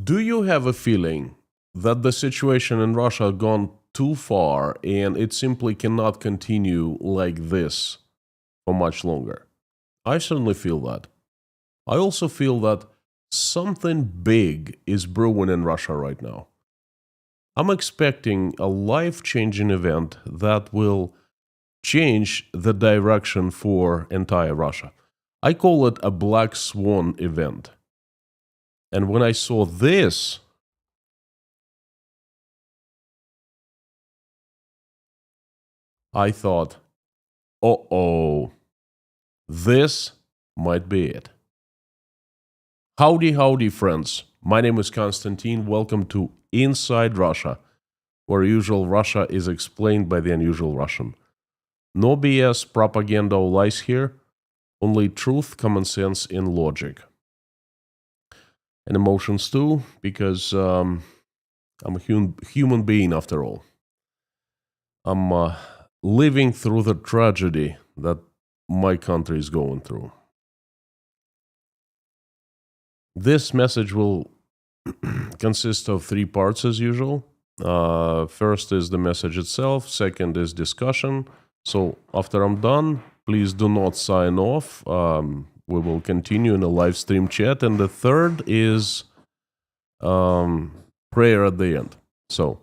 Do you have a feeling that the situation in Russia has gone too far and it simply cannot continue like this for much longer? I certainly feel that. I also feel that something big is brewing in Russia right now. I'm expecting a life-changing event that will change the direction for entire Russia. I call it a black swan event. And when I saw this, I thought, uh-oh, this might be it. Howdy, howdy, friends. My name is Konstantin. Welcome to Inside Russia, where usual Russia is explained by the unusual Russian. No BS, propaganda, or lies here. Only truth, common sense, and logic. And emotions too, because I'm a human being after all. I'm living through the tragedy that my country is going through. This message will consist of 3 parts as usual. First is the message itself. Second is discussion. So after I'm done, please do not sign off. We will continue in a live stream chat. And the third is prayer at the end. So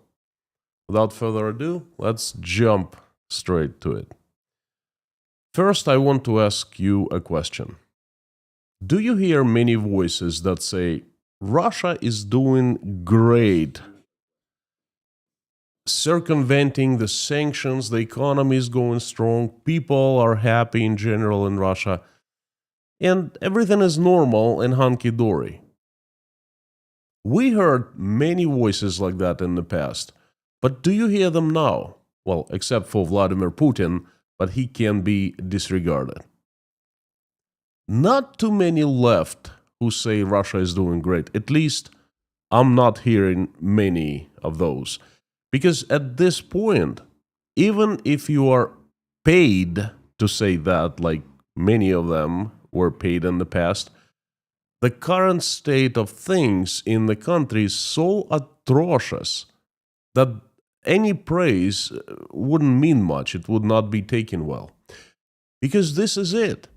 without further ado, let's jump straight to it. First, I want to ask you a question. Do you hear many voices that say, Russia is doing great, circumventing the sanctions, the economy is going strong, people are happy in general in Russia, and everything is normal and hunky-dory? We heard many voices like that in the past, but do you hear them now? Well, except for Vladimir Putin, but he can be disregarded. Not too many left who say Russia is doing great. At least I'm not hearing many of those. Because at this point, even if you are paid to say that, like many of them were paid in the past, the current state of things in the country is so atrocious that any praise wouldn't mean much. It would not be taken well. Because this is it.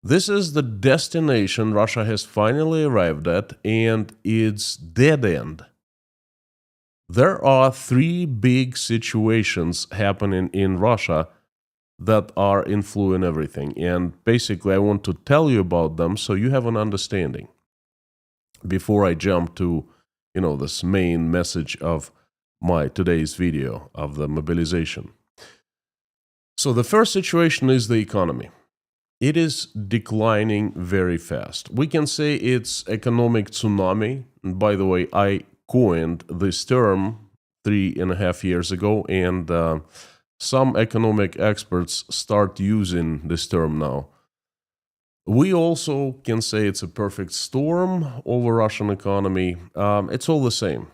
This is the destination Russia has finally arrived at, and it's dead end. There are 3 big situations happening in Russia that are influencing everything. And basically, I want to tell you about them so you have an understanding before I jump to, this main message of my today's video of the mobilization. So the first situation is the economy. It is declining very fast. We can say it's economic tsunami. And by the way, I coined this term 3.5 years ago, and some economic experts start using this term now. We also can say it's a perfect storm over Russian economy. It's all the same.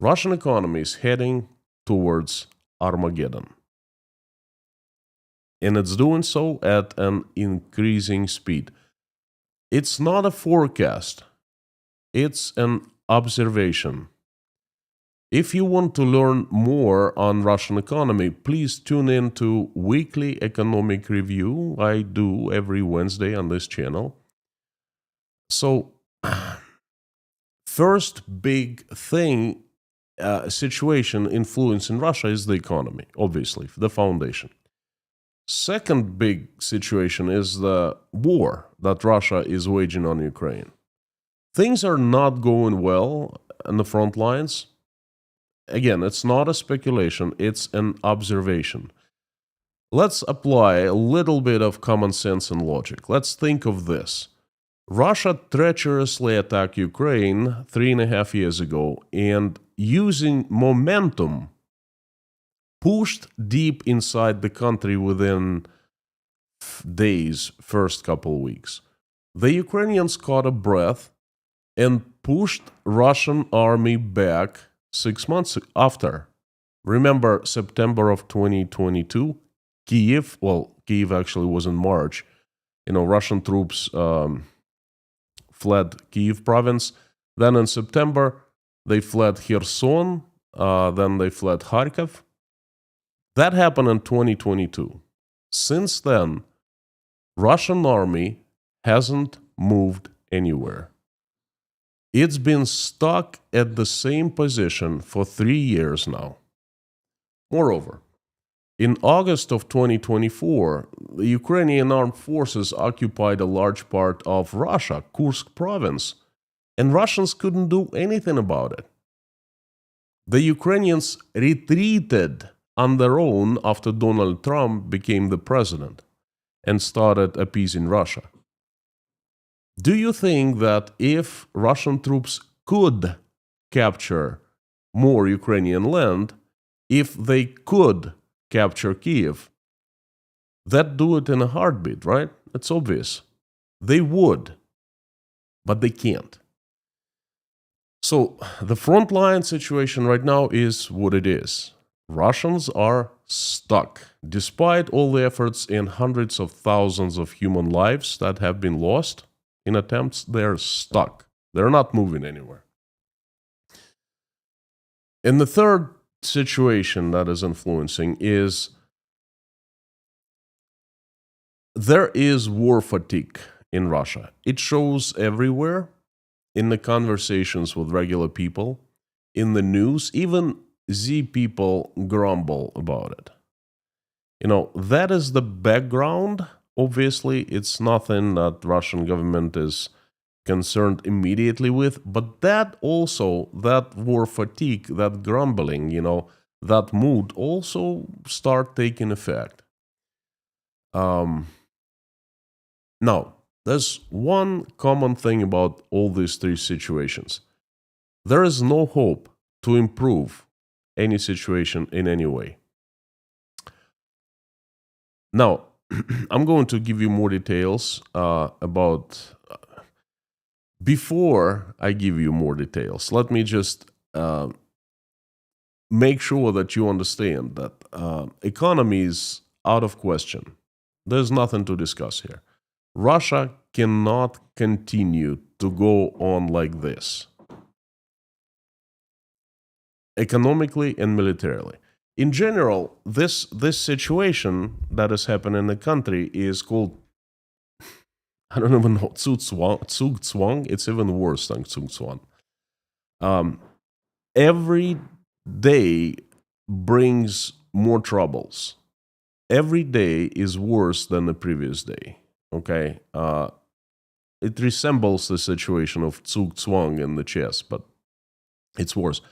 Russian economy is heading towards Armageddon. And it's doing so at an increasing speed. It's not a forecast. It's an observation. If you want to learn more on Russian economy, please tune in to Weekly Economic Review. I do every Wednesday on this channel. So, first big thing, situation influencing Russia is the economy, obviously, the foundation. Second big situation is the war that Russia is waging on Ukraine. Things are not going well on the front lines. Again, it's not a speculation, it's an observation. Let's apply a little bit of common sense and logic. Let's think of this. Russia treacherously attacked Ukraine 3.5 years ago, and using momentum, pushed deep inside the country within days, first couple weeks. The Ukrainians caught a breath and pushed Russian army back 6 months after. Remember September of 2022? Kiev actually was in March. Russian troops fled Kiev province. Then in September, they fled Kherson, then they fled Kharkiv. That happened in 2022. Since then, Russian army hasn't moved anywhere. It's been stuck at the same position for 3 years now. Moreover, in August of 2024, the Ukrainian armed forces occupied a large part of Russia, Kursk province, and Russians couldn't do anything about it. The Ukrainians retreated on their own after Donald Trump became the president and started appeasing Russia. Do you think that if Russian troops could capture more Ukrainian land, if they could capture Kiev, they'd do it in a heartbeat, right? It's obvious. They would, but they can't. So the frontline situation right now is what it is. Russians are stuck. Despite all the efforts and hundreds of thousands of human lives that have been lost in attempts, they're stuck. They're not moving anywhere. And the third situation that is influencing is there is war fatigue in Russia. It shows everywhere, in the conversations with regular people, in the news. Even Z people grumble about it. That is the background. Obviously, it's nothing that Russian government is concerned immediately with, but that war fatigue, that grumbling, that mood also start taking effect. Now, there's one common thing about all these three situations. There is no hope to improve any situation in any way. Now, I'm going to give you more details about... Before I give you more details, let me just make sure that you understand that economy is out of question. There's nothing to discuss here. Russia cannot continue to go on like this, economically and militarily. In general, this situation that is happening in the country is called, I don't even know, Zugzwang. It's even worse than Zugzwang. Every day brings more troubles. Every day is worse than the previous day. Okay? It resembles the situation of Zugzwang in the chess, but it's worse.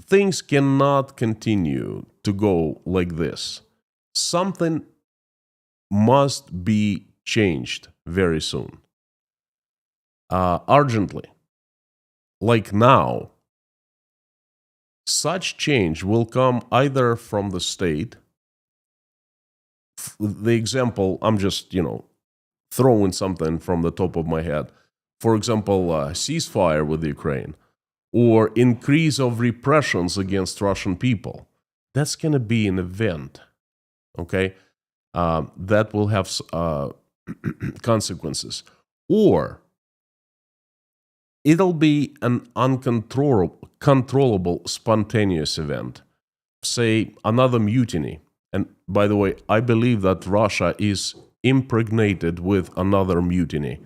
Things cannot continue to go like this. Something must be changed very soon. Urgently. Like now. Such change will come either from the state. The example, I'm just, throwing something from the top of my head. For example, ceasefire with Ukraine, or increase of repressions against Russian people. That's going to be an event, okay? That will have consequences. Or it'll be an uncontrollable, spontaneous event. Say, another mutiny. And by the way, I believe that Russia is impregnated with another mutiny.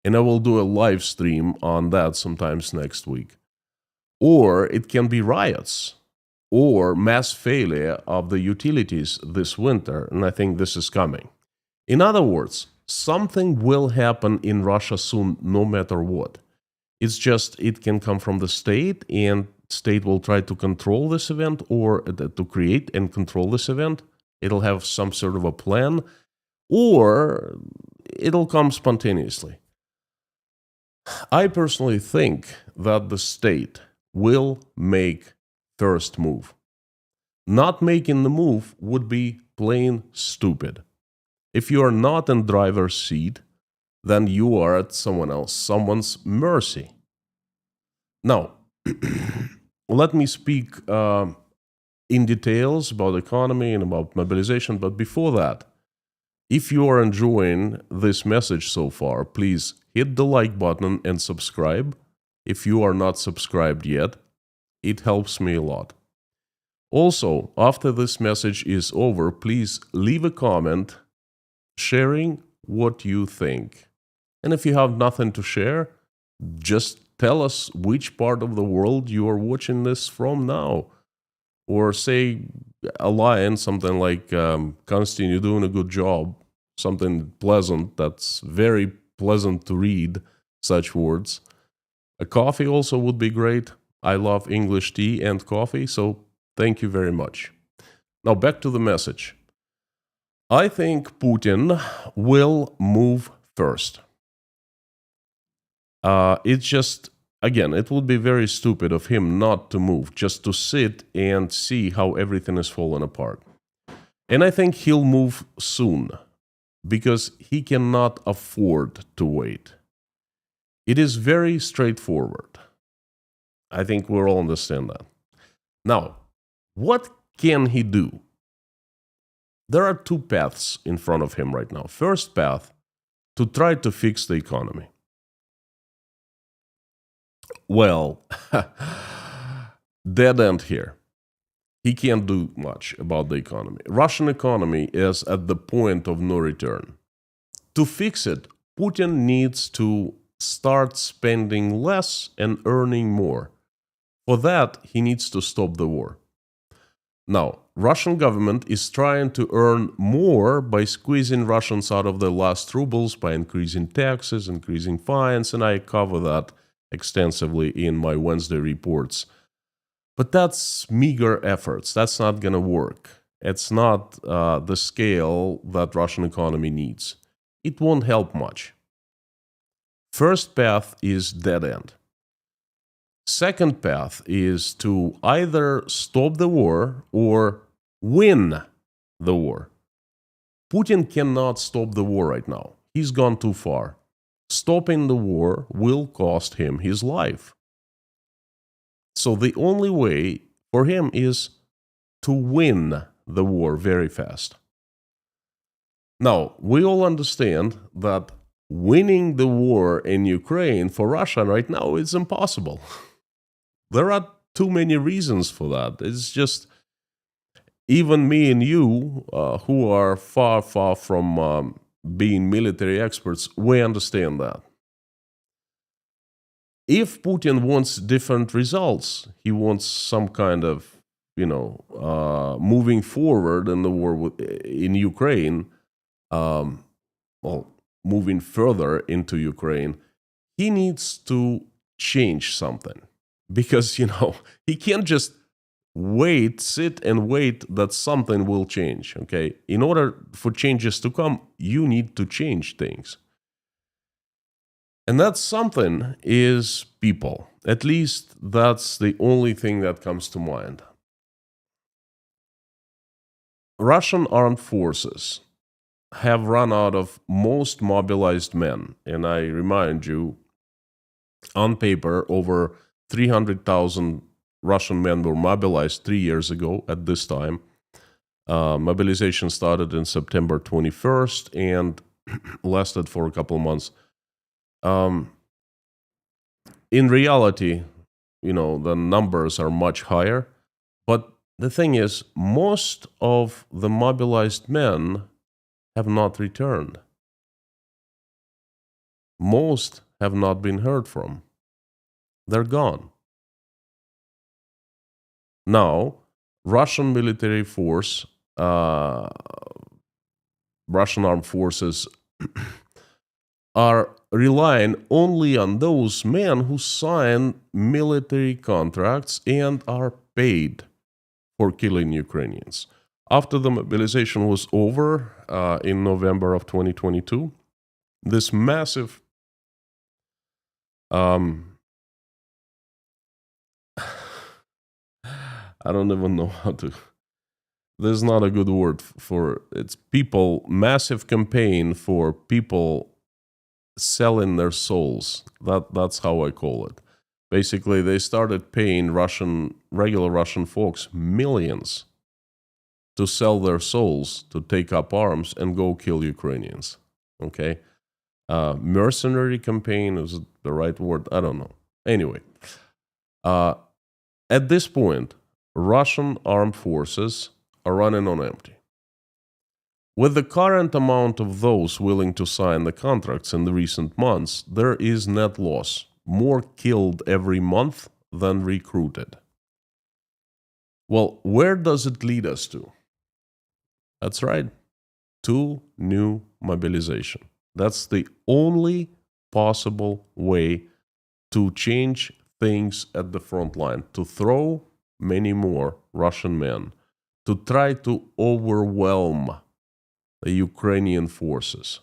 And I will do a live stream on that sometimes next week. Or it can be riots, or mass failure of the utilities this winter, and I think this is coming. In other words, something will happen in Russia soon, no matter what. It's just, it can come from the state, and state will try to control this event, or to create and control this event. It'll have some sort of a plan, or it'll come spontaneously. I personally think that the state will make first move. Not making the move would be plain stupid. If you are not in driver's seat, then you are at someone's mercy. Now, let me speak in details about economy and about mobilization, but before that, if you are enjoying this message so far, please hit the like button and subscribe if you are not subscribed yet. It helps me a lot. Also, after this message is over, please leave a comment sharing what you think. And if you have nothing to share, just tell us which part of the world you are watching this from now. Or say a line, something like, Konstantin, you're doing a good job. Something pleasant, that's very pleasant to read, such words. A coffee also would be great. I love English tea and coffee, so thank you very much. Now back to the message. I think Putin will move first. It's just, again, it would be very stupid of him not to move, just to sit and see how everything is falling apart. And I think he'll move soon, because he cannot afford to wait. It is very straightforward. I think we all understand that. Now, what can he do? There are two paths in front of him right now. First path, to try to fix the economy. Well, dead end here. He can't do much about the economy. Russian economy is at the point of no return. To fix it, Putin needs to start spending less and earning more. For that, he needs to stop the war. Now, Russian government is trying to earn more by squeezing Russians out of their last rubles, by increasing taxes, increasing fines, and I cover that extensively in my Wednesday reports. But that's meager efforts. That's not going to work. It's not the scale that Russian economy needs. It won't help much. First path is dead end. Second path is to either stop the war or win the war. Putin cannot stop the war right now. He's gone too far. Stopping the war will cost him his life. So the only way for him is to win the war very fast. Now, we all understand that winning the war in Ukraine for Russia right now is impossible. There are too many reasons for that. It's just, even me and you, who are far, far from being military experts, we understand that. If Putin wants different results, he wants some kind of, moving forward in the war in Ukraine, moving further into Ukraine, he needs to change something. Because, he can't just sit and wait that something will change, okay? In order for changes to come, you need to change things. And that something is people. At least that's the only thing that comes to mind. Russian armed forces have run out of most mobilized men. And I remind you, on paper, over 300,000 Russian men were mobilized 3 years ago at this time. Mobilization started in September 21st and lasted for a couple months. In reality, the numbers are much higher. But the thing is, most of the mobilized men have not returned. Most have not been heard from. They're gone. Now, Russian military force, Russian armed forces are relying only on those men who sign military contracts and are paid for killing Ukrainians. After the mobilization was over in November of 2022, this massive I don't even know how to. There's not a good word for it's people. Massive campaign for people selling their souls. That's how I call it. Basically, they started paying regular Russian folks millions to sell their souls, to take up arms and go kill Ukrainians. Okay, Mercenary campaign, is it the right word? I don't know. Anyway, at this point, Russian armed forces are running on empty. With the current amount of those willing to sign the contracts in the recent months, there is net loss, more killed every month than recruited. Well, where does it lead us to? That's right, to new mobilization. That's the only possible way to change things at the front line, to throw many more Russian men, to try to overwhelm the Ukrainian forces.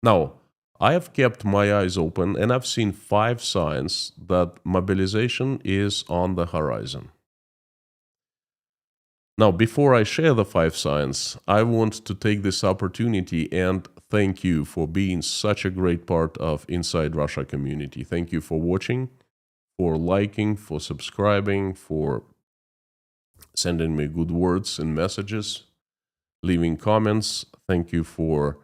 Now, I have kept my eyes open and I've seen 5 signs that mobilization is on the horizon. Now, before I share the 5 signs, I want to take this opportunity and thank you for being such a great part of Inside Russia community. Thank you for watching, for liking, for subscribing, for sending me good words and messages, leaving comments. Thank you for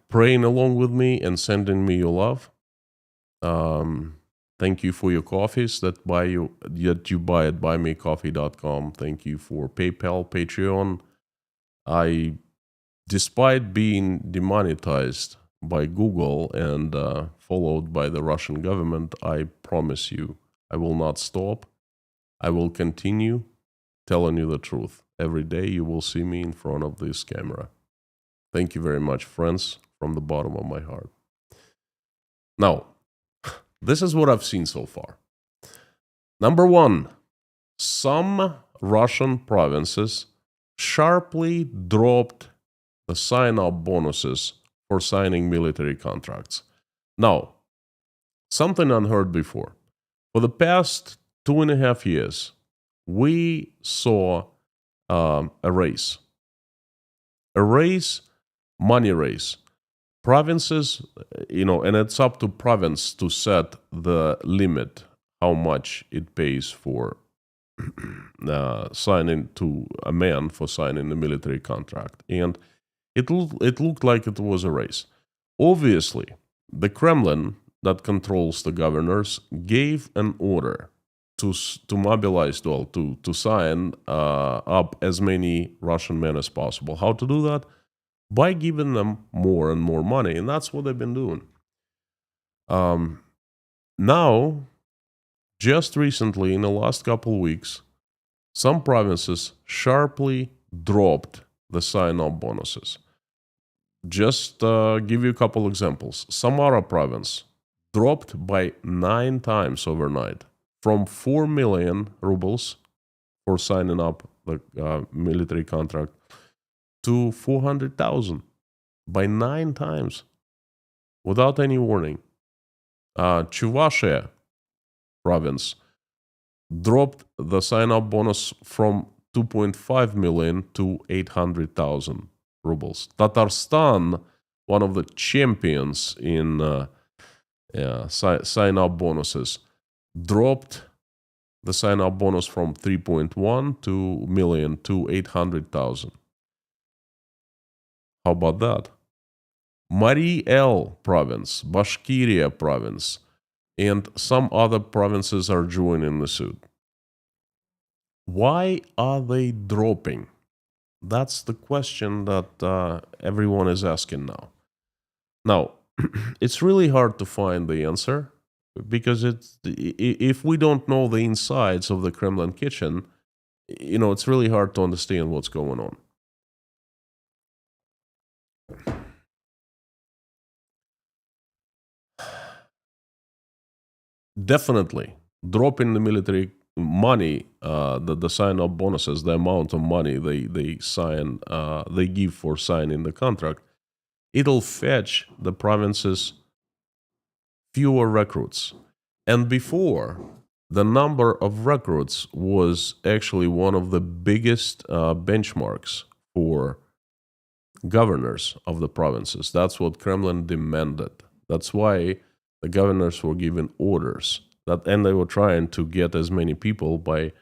praying along with me and sending me your love. Thank you for your coffees that you buy at buymecoffee.com. Thank you for PayPal, Patreon. Despite being demonetized by Google and followed by the Russian government, I promise you, I will not stop. I will continue telling you the truth. Every day you will see me in front of this camera. Thank you very much, friends, from the bottom of my heart. Now, this is what I've seen so far. Number 1, some Russian provinces sharply dropped the sign-up bonuses for signing military contracts. Now, something unheard before. For the past 2.5 years, we saw a race, money race. Provinces, and it's up to province to set the limit how much it pays for signing to a man for signing a military contract. And it looked like it was a race. Obviously, the Kremlin that controls the governors gave an order to mobilize, to sign up as many Russian men as possible. How to do that? By giving them more and more money, and that's what they've been doing. Now, just recently, in the last couple of weeks, some provinces sharply dropped the sign-up bonuses. Just give you a couple examples. Samara province dropped by 9 times overnight, from 4 million rubles for signing up the military contract to 400,000 by 9 times without any warning. Chuvashia province dropped the sign-up bonus from 2.5 million to 800,000 rubles. Tatarstan, one of the champions in sign-up bonuses, dropped the sign-up bonus from 3.1 million to 800,000. How about that? Mari El province, Bashkiria province, and some other provinces are joining the suit. Why are they dropping? That's the question that everyone is asking now. Now, it's really hard to find the answer because if we don't know the insides of the Kremlin kitchen, it's really hard to understand what's going on. Definitely, dropping the military money, the sign-up bonuses, the amount of money they give for signing the contract, it'll fetch the provinces fewer recruits. And before, the number of recruits was actually one of the biggest benchmarks for governors of the provinces. That's what Kremlin demanded. That's why the governors were given orders and they were trying to get as many people by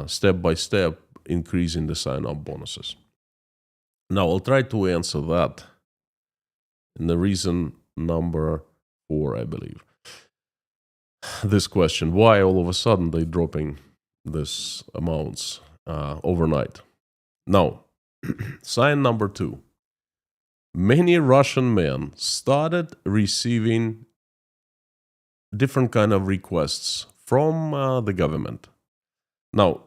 step increasing the sign-up bonuses. Now, I'll try to answer that in the reason number 4, I believe. This question, why all of a sudden they dropping this amounts overnight? Now, sign number 2. Many Russian men started receiving different kind of requests from the government. Now,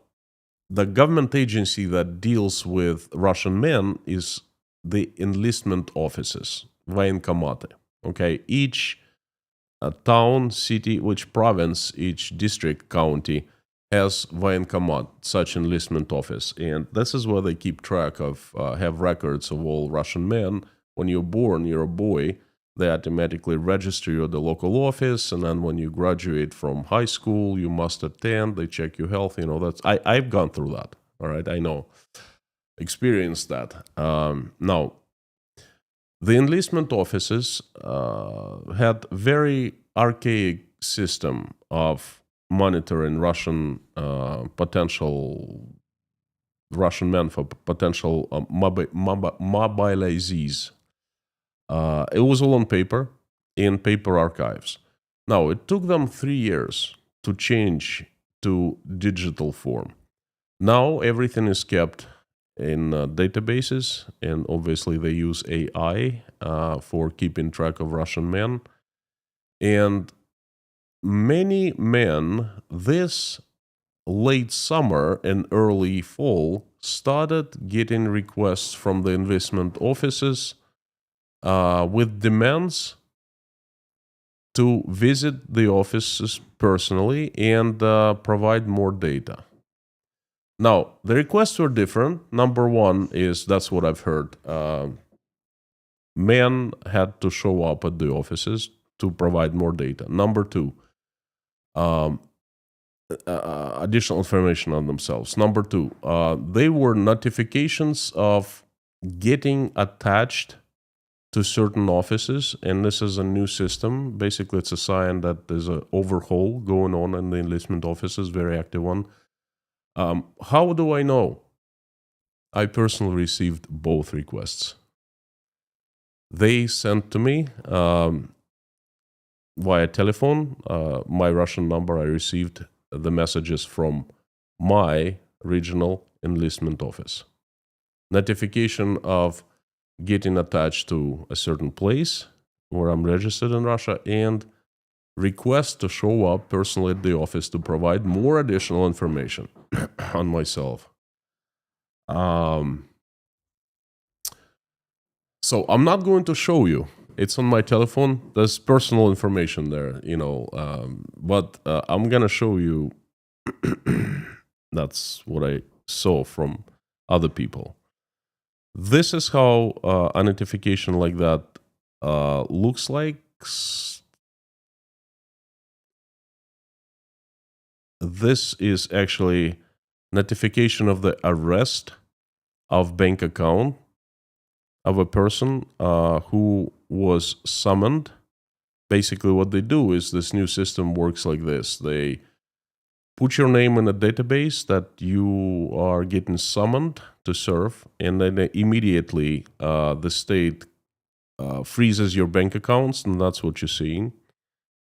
the government agency that deals with Russian men is the enlistment offices, военкоматы. Okay, each town, city, which province, each district, county has военкомат, such enlistment office, and this is where they keep track of, have records of all Russian men. When you're born, you're a boy. They automatically register you at the local office, and then when you graduate from high school, you must attend. They check your health. That's I've gone through that. All right, I know, experienced that. Now, the enlistment offices had very archaic system of monitoring potential Russian men for potential mobilizees. It was all on paper, in paper archives. Now, it took them 3 years to change to digital form. Now, everything is kept in databases, and obviously they use AI for keeping track of Russian men. And many men this late summer and early fall started getting requests from the investment offices with demands to visit the offices personally and provide more data. Now, the requests were different. Number one is, that's what I've heard, men had to show up at the offices to provide more data. Number two, additional information on themselves. Number two, they were notifications of getting attached to certain offices, and this is a new system. Basically, it's a sign that there's an overhaul going on in the enlistment offices, very active one. How do I know? I personally received both requests. They sent to me via telephone, my Russian number. I received the messages from my regional enlistment office. Notification of getting attached to a certain place where I'm registered in Russia, and request to show up personally at the office to provide more additional information on myself. So I'm not going to show you. It's on my telephone. There's personal information there, but I'm going to show you. That's what I saw from other people. This is how a notification like that looks like. This is actually notification of the arrest of bank account of a person who was summoned. Basically, what they do is, this new system works like this. They put your name in a database that you are getting summoned to serve, and then immediately the state freezes your bank accounts, and that's what you're seeing.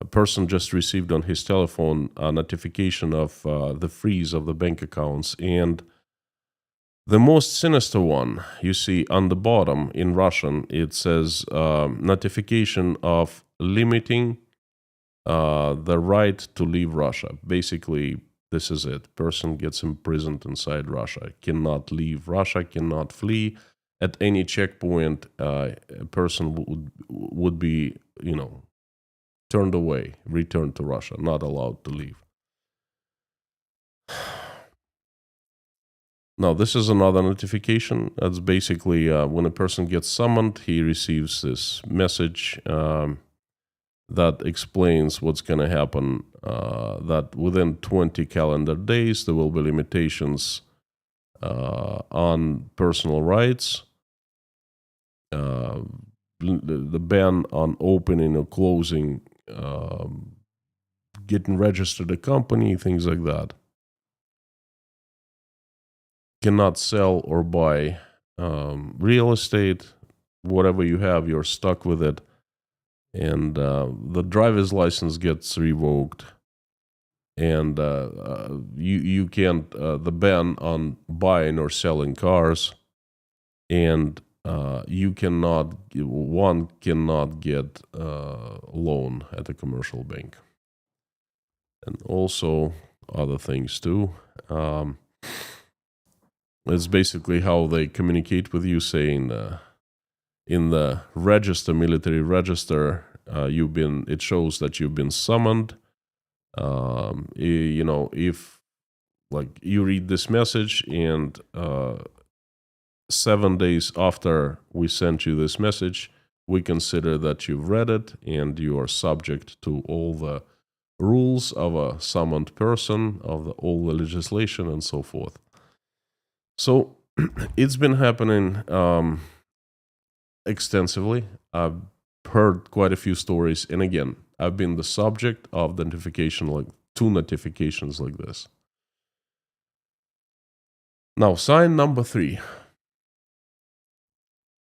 A person just received on his telephone a notification of the freeze of the bank accounts. And the most sinister one you see on the bottom in Russian, it says notification of limiting the right to leave Russia. Basically, this is it. Person gets imprisoned inside Russia, cannot leave Russia, cannot flee. At any checkpoint, a person would be, turned away, returned to Russia, not allowed to leave. Now, this is another notification. That's basically when a person gets summoned, he receives this message that explains what's going to happen, that within 20 calendar days, there will be limitations on personal rights, the ban on opening or closing, getting registered a company, things like that. Cannot sell or buy real estate, whatever you have, you're stuck with it. And the driver's license gets revoked. And you can't, the ban on buying or selling cars. And one cannot get a loan at a commercial bank. And also other things too. It's basically how they communicate with you, saying in the register, military register, it shows that you've been summoned. If like you read this message and 7 days after we sent you this message, we consider that you've read it and you are subject to all the rules of a summoned person, of all the legislation and so forth. So it's been happening extensively. I've heard quite a few stories, and again, I've been the subject of like 2 notifications like this. Now, sign number 3.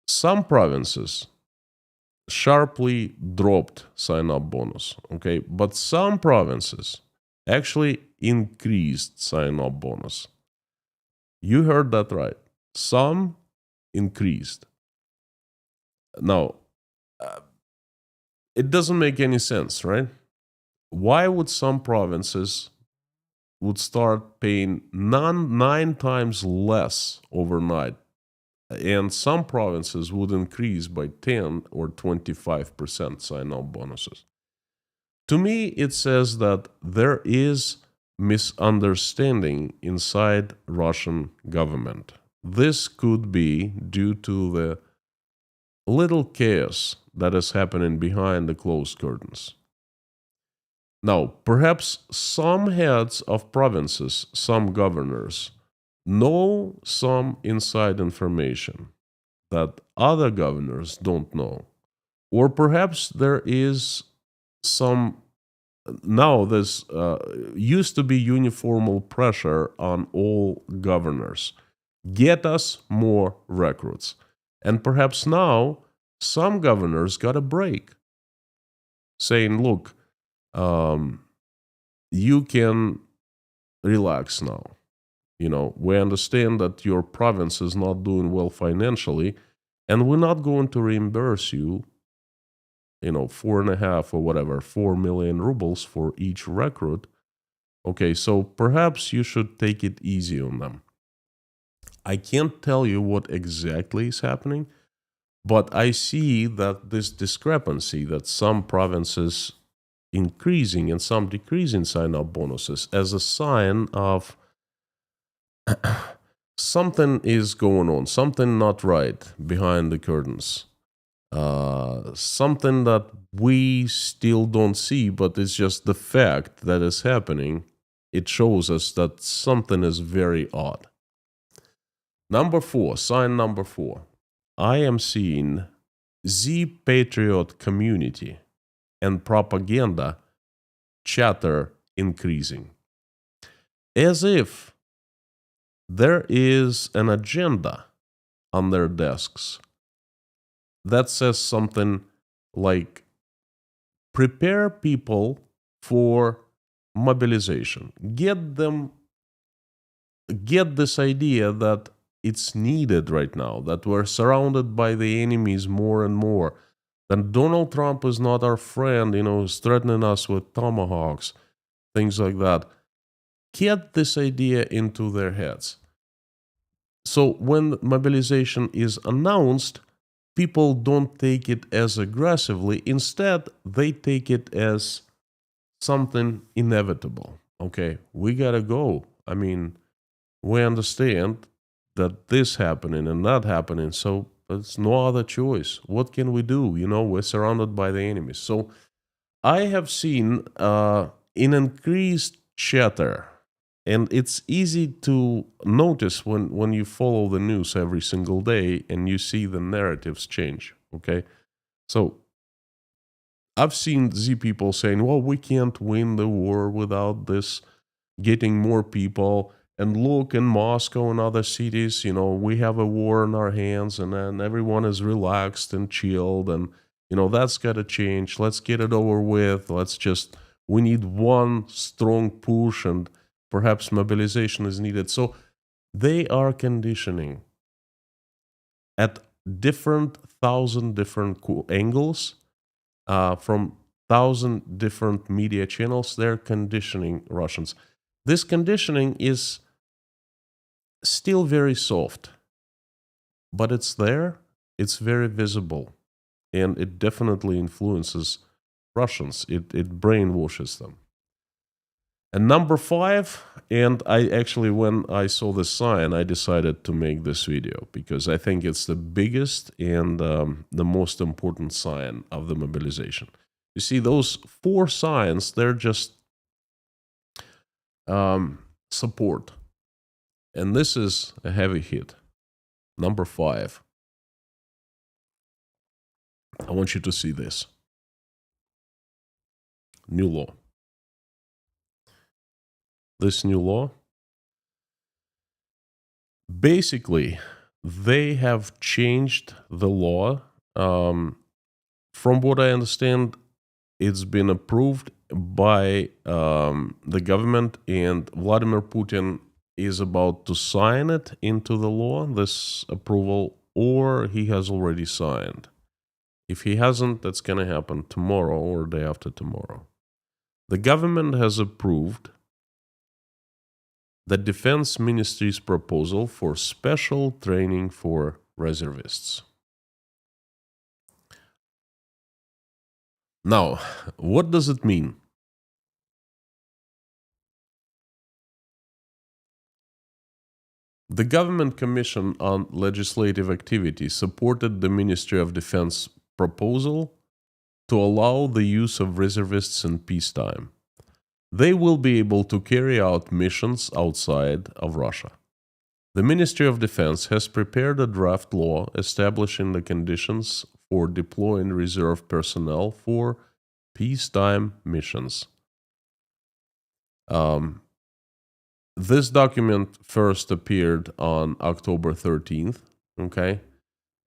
Some provinces sharply dropped sign-up bonus, okay? But some provinces actually increased sign-up bonus. You heard that right. Some increased. Now, it doesn't make any sense, right? Why would some provinces would start paying 9 times less overnight, and some provinces would increase by 10 or 25% sign-up bonuses? To me, it says that there is misunderstanding inside Russian government. This could be due to the little chaos that is happening behind the closed curtains. Now, perhaps some heads of provinces, some governors, know some inside information that other governors don't know. Or perhaps there is some, now there's used to be uniform pressure on all governors. Get us more recruits. And perhaps now some governors got a break, saying, look, you can relax now. We understand that your province is not doing well financially, and we're not going to reimburse you, 4.5 or whatever, 4 million rubles for each recruit. Okay, so perhaps you should take it easy on them. I can't tell you what exactly is happening, but I see that this discrepancy, that some provinces increasing and some decreasing sign-up bonuses, as a sign of something is going on, something not right behind the curtains. Something that we still don't see, but it's just the fact that is happening. It shows us that something is very odd. Number 4, sign number 4. I am seeing the patriot community and propaganda chatter increasing. As if there is an agenda on their desks that says something like, prepare people for mobilization. Get this idea that it's needed right now, that we're surrounded by the enemies more and more, that Donald Trump is not our friend, is threatening us with tomahawks, things like that. Get this idea into their heads. So when mobilization is announced, people don't take it as aggressively. Instead, they take it as something inevitable. Okay, we gotta go. We understand that this happening and not happening, so there's no other choice. What can we do? We're surrounded by the enemies. So I have seen an increased chatter, and it's easy to notice when you follow the news every single day and you see the narratives change, okay? So I've seen the people saying, well, we can't win the war without this, getting more people. and look in Moscow and other cities, we have a war in our hands, and then everyone is relaxed and chilled, and that's got to change. Let's get it over with. We need one strong push, and perhaps mobilization is needed. So they are conditioning at different angles, from 1,000 different media channels. They're conditioning Russians. This conditioning is still very soft, but it's there, it's very visible, and it definitely influences Russians. It brainwashes them. And number 5, and I actually, when I saw this sign, I decided to make this video because I think it's the biggest and the most important sign of the mobilization. You see, those 4 signs, they're just support. And this is a heavy hit. Number 5. I want you to see this. New law. This new law, basically, they have changed the law. From what I understand, it's been approved by the government, and Vladimir Putin is about to sign it into the law, this approval, or he has already signed. If he hasn't, that's going to happen tomorrow or day after tomorrow. The government has approved the Defense Ministry's proposal for special training for reservists. Now, what does it mean? The Government Commission on Legislative Activity supported the Ministry of Defense proposal to allow the use of reservists in peacetime. They will be able to carry out missions outside of Russia. The Ministry of Defense has prepared a draft law establishing the conditions for deploying reserve personnel for peacetime missions. This document first appeared on October 13th, okay?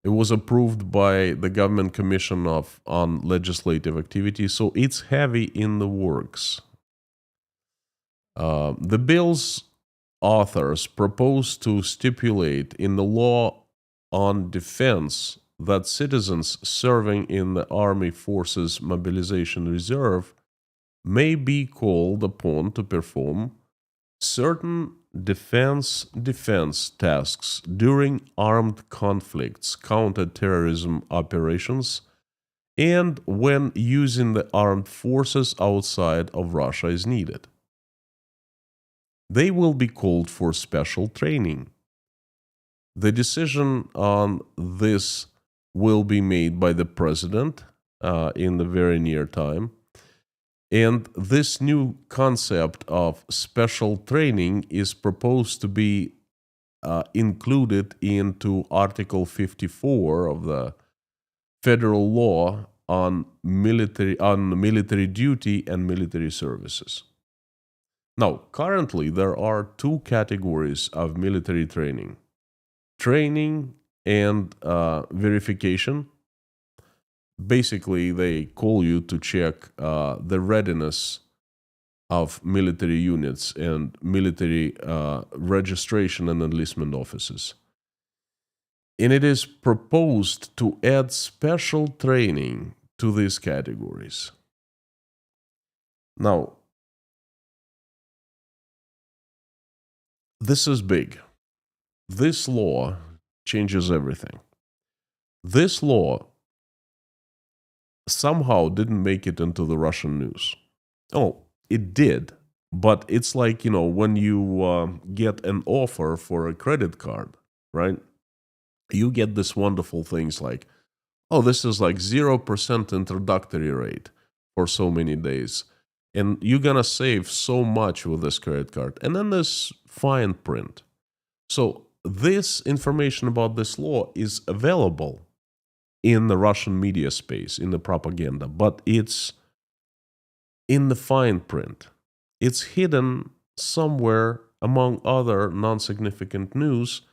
It was approved by the Government Commission on Legislative Activity, so it's heavy in the works. The bill's authors propose to stipulate in the law on defense that citizens serving in the Army Forces Mobilization Reserve may be called upon to perform certain defense tasks during armed conflicts, counter-terrorism operations, and when using the armed forces outside of Russia is needed. They will be called for special training. The decision on this will be made by the president in the very near time. And this new concept of special training is proposed to be included into Article 54 of the federal law on military duty and military services. Now, currently, there are 2 categories of military training: training and verification. Basically, they call you to check the readiness of military units and military registration and enlistment offices. And it is proposed to add special training to these categories. Now, this is big. This law changes everything. This law somehow didn't make it into the Russian news. Oh, it did, but it's like, when you get an offer for a credit card, right? You get this wonderful things like, oh, this is like 0% introductory rate for so many days, and you're gonna save so much with this credit card. And then there's fine print. So this information about this law is available in the Russian media space, in the propaganda, but it's in the fine print. It's hidden somewhere among other non-significant news,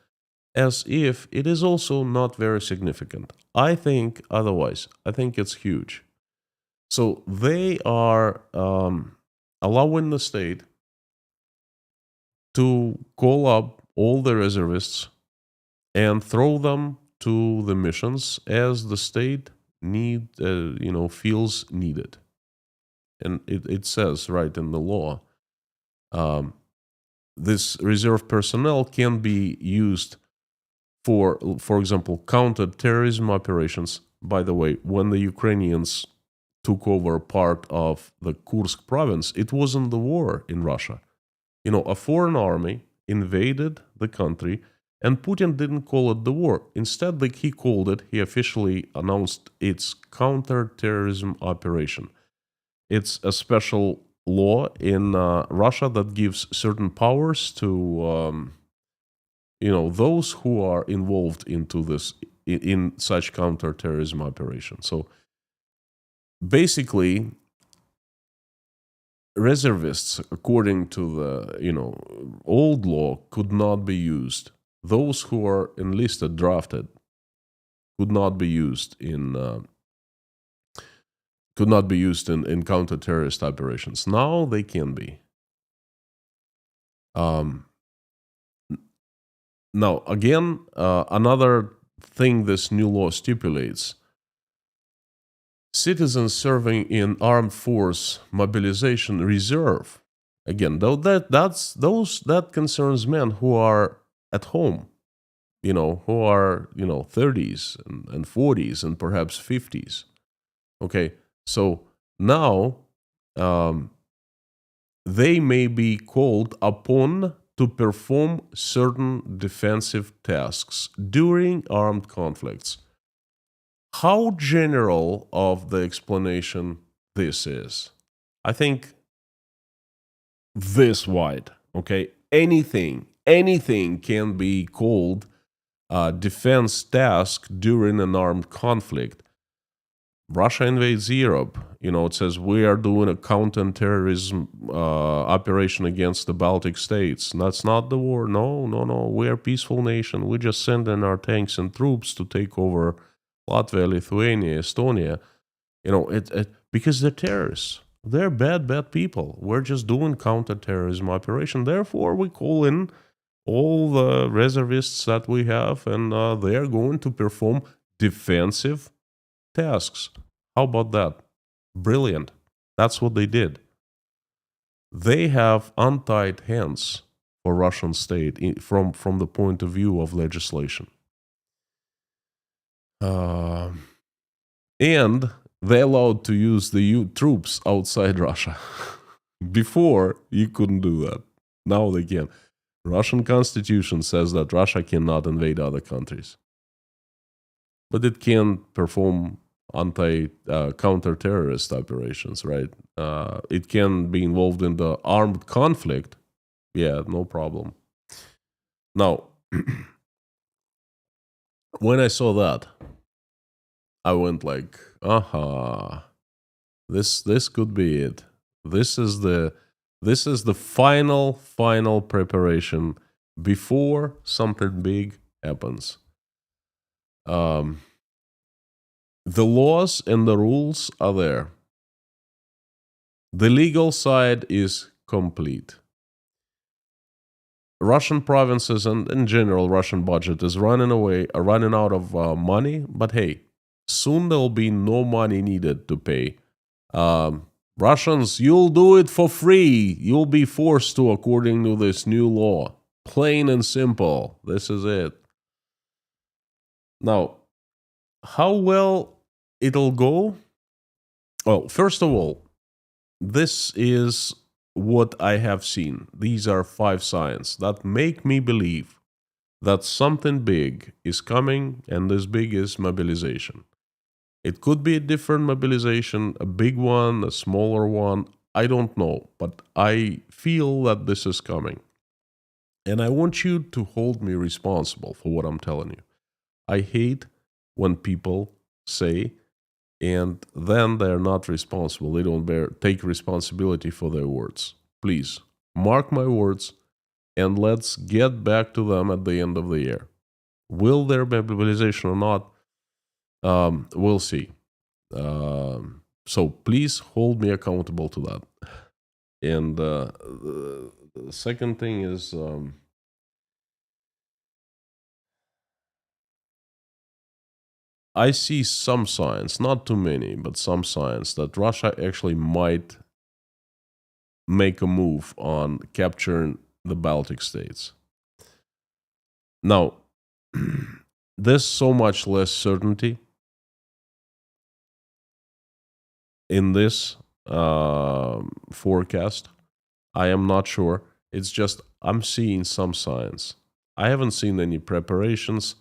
as if it is also not very significant. I think otherwise. I think it's huge. So they are allowing the state to call up all the reservists and throw them to the missions as the state feels needed. And it says right in the law, this reserve personnel can be used for example, counter-terrorism operations. By the way, when the Ukrainians took over part of the Kursk province, it wasn't the war in Russia. A foreign army invaded the country, and Putin didn't call it the war. Instead, he officially announced its counter-terrorism operation. It's a special law in Russia that gives certain powers to those who are involved in such counterterrorism operations. So basically, reservists, according to the old law, could not be used. Those who are enlisted, drafted, could not be used in counter-terrorist operations. Now they can be. Now, again, another thing this new law stipulates: citizens serving in armed force mobilization reserve. Again, though that concerns men who are at home, who are 30s and 40s and perhaps 50s. Okay, so now they may be called upon to perform certain defensive tasks during armed conflicts. How general of the explanation this is? I think this wide. Okay, anything can be called a defense task during an armed conflict. Russia invades Europe. It says we are doing a counter-terrorism operation against the Baltic states. That's not the war. No. We're a peaceful nation. We just send in our tanks and troops to take over Latvia, Lithuania, Estonia. Because they're terrorists. They're bad people. We're just doing counter-terrorism operation. Therefore, we call in all the reservists that we have, and they're going to perform defensive tasks. How about that? Brilliant. That's what they did. They have untied hands for Russian state from the point of view of legislation. And they allowed to use the troops outside Russia. Before, you couldn't do that. Now they can. Russian constitution says that Russia cannot invade other countries. But it can perform counter-terrorist operations, right? It can be involved in the armed conflict. Yeah, no problem. Now, when I saw that, I went like, aha, this could be it. This is the final preparation before something big happens. The laws and the rules are there. The legal side is complete. Russian provinces and in general Russian budget is running out of money. But hey, soon there will be no money needed to pay. Russians, you'll do it for free. You'll be forced to, according to this new law. Plain and simple. This is it. Now, how well it'll go? Well, first of all, this is what I have seen. These are 5 signs that make me believe that something big is coming, and this big is mobilization. It could be a different mobilization, a big one, a smaller one. I don't know, but I feel that this is coming. And I want you to hold me responsible for what I'm telling you. I hate when people say, and then they're not responsible. They don't take responsibility for their words. Please, mark my words. and let's get back to them at the end of the year. Will there be mobilization or not? We'll see. So please hold me accountable to that. And the second thing is, I see some signs, not too many, but some signs that Russia actually might make a move on capturing the Baltic states. Now, there's so much less certainty in this forecast. I am not sure. It's just I'm seeing some signs. I haven't seen any preparations.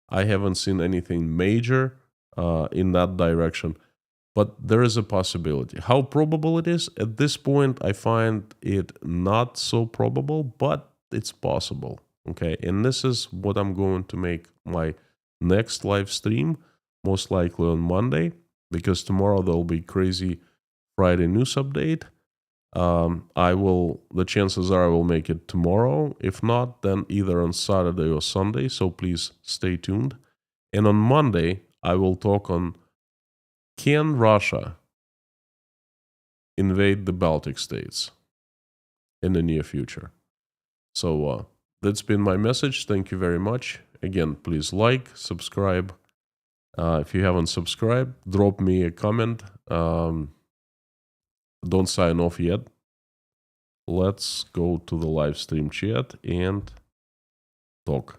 I haven't seen anything major in that direction, but there is a possibility. How probable it is at this point, I find it not so probable, but it's possible. Okay, and this is what I'm going to make my next live stream, most likely on Monday, because tomorrow there'll be crazy Friday news update. The chances are I will make it tomorrow. If not, then either on Saturday or Sunday. So please stay tuned. And on Monday, I will talk on, can Russia invade the Baltic states in the near future? So that's been my message. Thank you very much. Again, please like, subscribe. If you haven't subscribed, drop me a comment. Don't sign off yet. Let's go to the live stream chat and talk.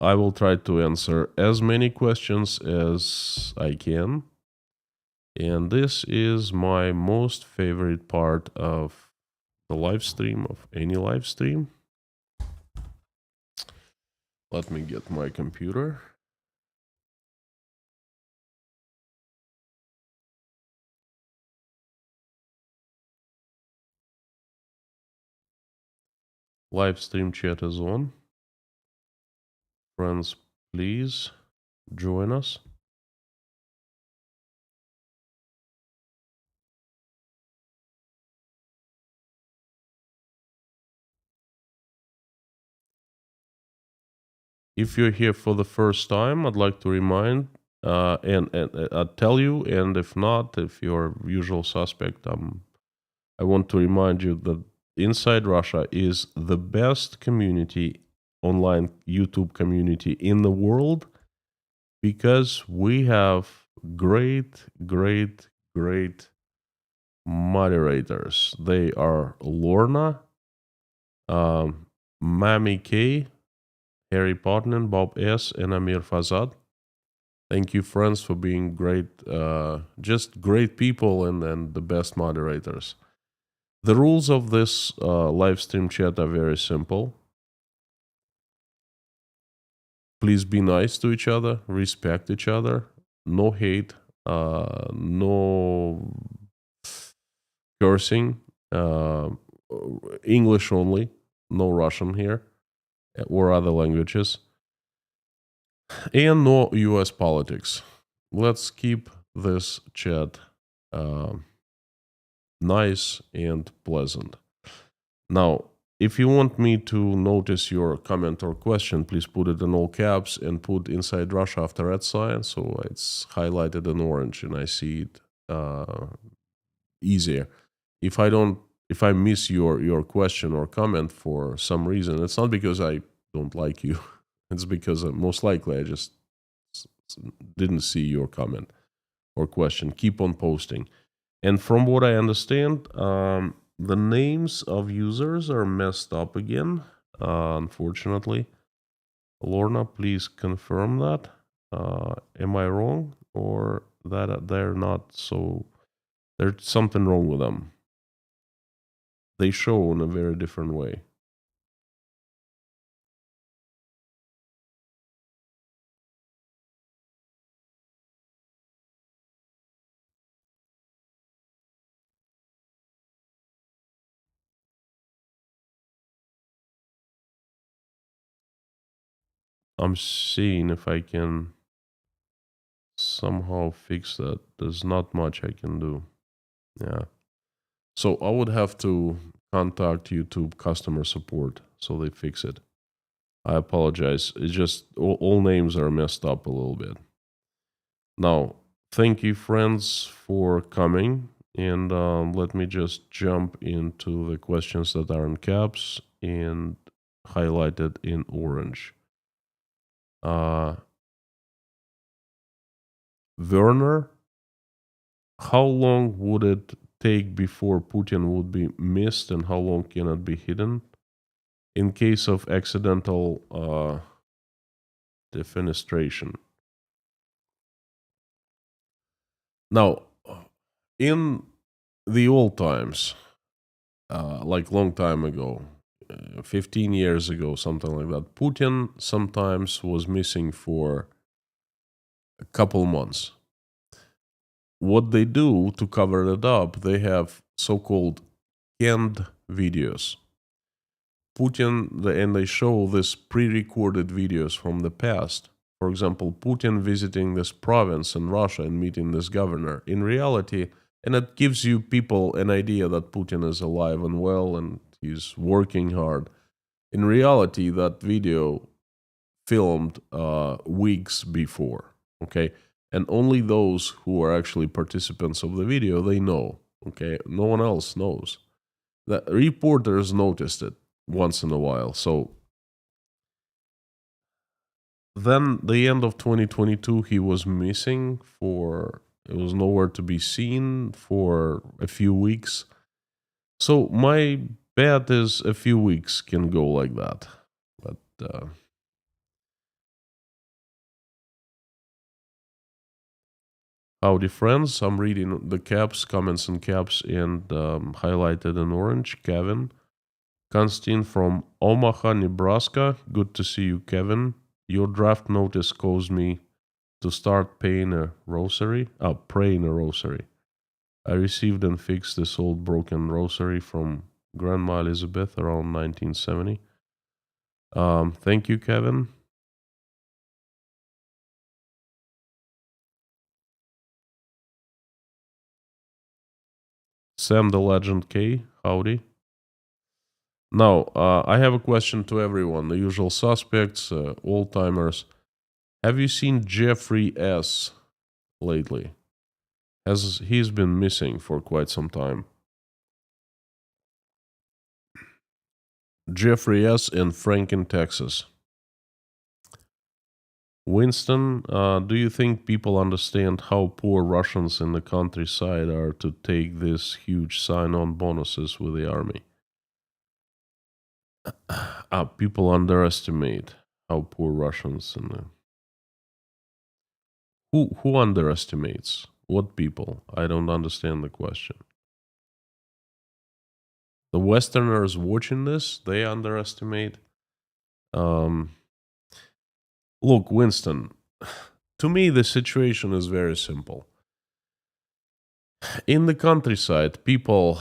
I will try to answer as many questions as I can. And this is my most favorite part of the live stream, of any live stream. Let me get my computer. Live stream chat is on. Friends, please join us. If you're here for the first time, I'd like to remind and I'll tell you, and if not, if you're usual suspect, I want to remind you that Inside Russia is the best community, online YouTube community in the world, because we have great moderators. They are Lorna, Mami K, Harry Potnin, Bob S, and Amir Fazad. Thank you, friends, for being great, just great people and the best moderators. The rules of this live stream chat are very simple. Please be nice to each other, respect each other, no hate, no cursing, English only, no Russian here, or other languages, and no US politics. Let's keep this chat nice and pleasant. Now, if you want me to notice your comment or question, please put it in all caps and put Inside Russia after @ so it's highlighted in orange and I see it easier. If I miss your question or comment for some reason, it's not because I don't like you. It's because most likely I just didn't see your comment or question. Keep on posting. And from what I understand, the names of users are messed up again, unfortunately. Lorna, please confirm that. Am I wrong? Or that they're not so... There's something wrong with them. They show in a very different way. I'm seeing if I can somehow fix that. There's not much I can do. Yeah. So I would have to contact YouTube customer support so they fix it. I apologize. It's just all names are messed up a little bit. Now, thank you, friends, for coming. And let me just jump into the questions that are in caps and highlighted in orange. Werner, how long would it take before Putin would be missed, and how long can it be hidden? In case of accidental defenestration. Now, in the old times, like long time ago, 15 years ago, something like that, Putin sometimes was missing for a couple months. What they do to cover it up, they have so-called canned videos. And they show this pre-recorded videos from the past. For example, Putin visiting this province in Russia and meeting this governor. In reality, and it gives you people an idea that Putin is alive and well and he's working hard. In reality, that video filmed weeks before, okay? And only those who are actually participants of the video, they know, okay? No one else knows. The reporters noticed it once in a while. So then the end of 2022, he was missing it was nowhere to be seen for a few weeks. So my bet is a few weeks can go like that. But howdy, friends. I'm reading the caps, comments in caps, and highlighted in orange. Kevin. Konstantin from Omaha, Nebraska. Good to see you, Kevin. Your draft notice caused me to start praying a rosary. I received and fixed this old broken rosary from Grandma Elizabeth around 1970. Thank you, Kevin. Sam the Legend K, howdy. Now, I have a question to everyone, the usual suspects, old timers. Have you seen Jeffrey S. lately? He's been missing for quite some time. Jeffrey S. in Franklin, Texas. Winston, do you think people understand how poor Russians in the countryside are to take these huge sign-on bonuses with the army? People underestimate how poor Russians in the... Who underestimates? What people? I don't understand the question. The Westerners watching this, they underestimate. Look, Winston, to me, the situation is very simple. In the countryside, people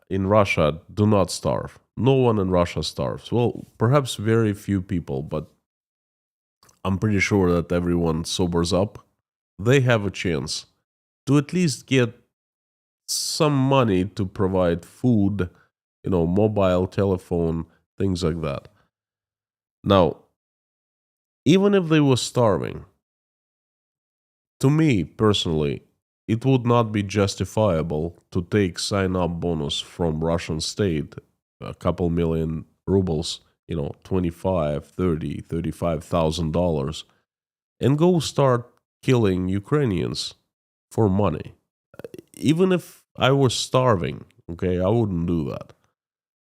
in Russia do not starve. No one in Russia starves. Well, perhaps very few people, but I'm pretty sure that everyone sobers up. They have a chance to at least get some money to provide food, mobile telephone, things like that. Now, even if they were starving, to me personally, it would not be justifiable to take sign-up bonus from Russian state, a couple million rubles, 25, 30, $35,000, and go start killing Ukrainians for money. Even if I was starving, okay, I wouldn't do that.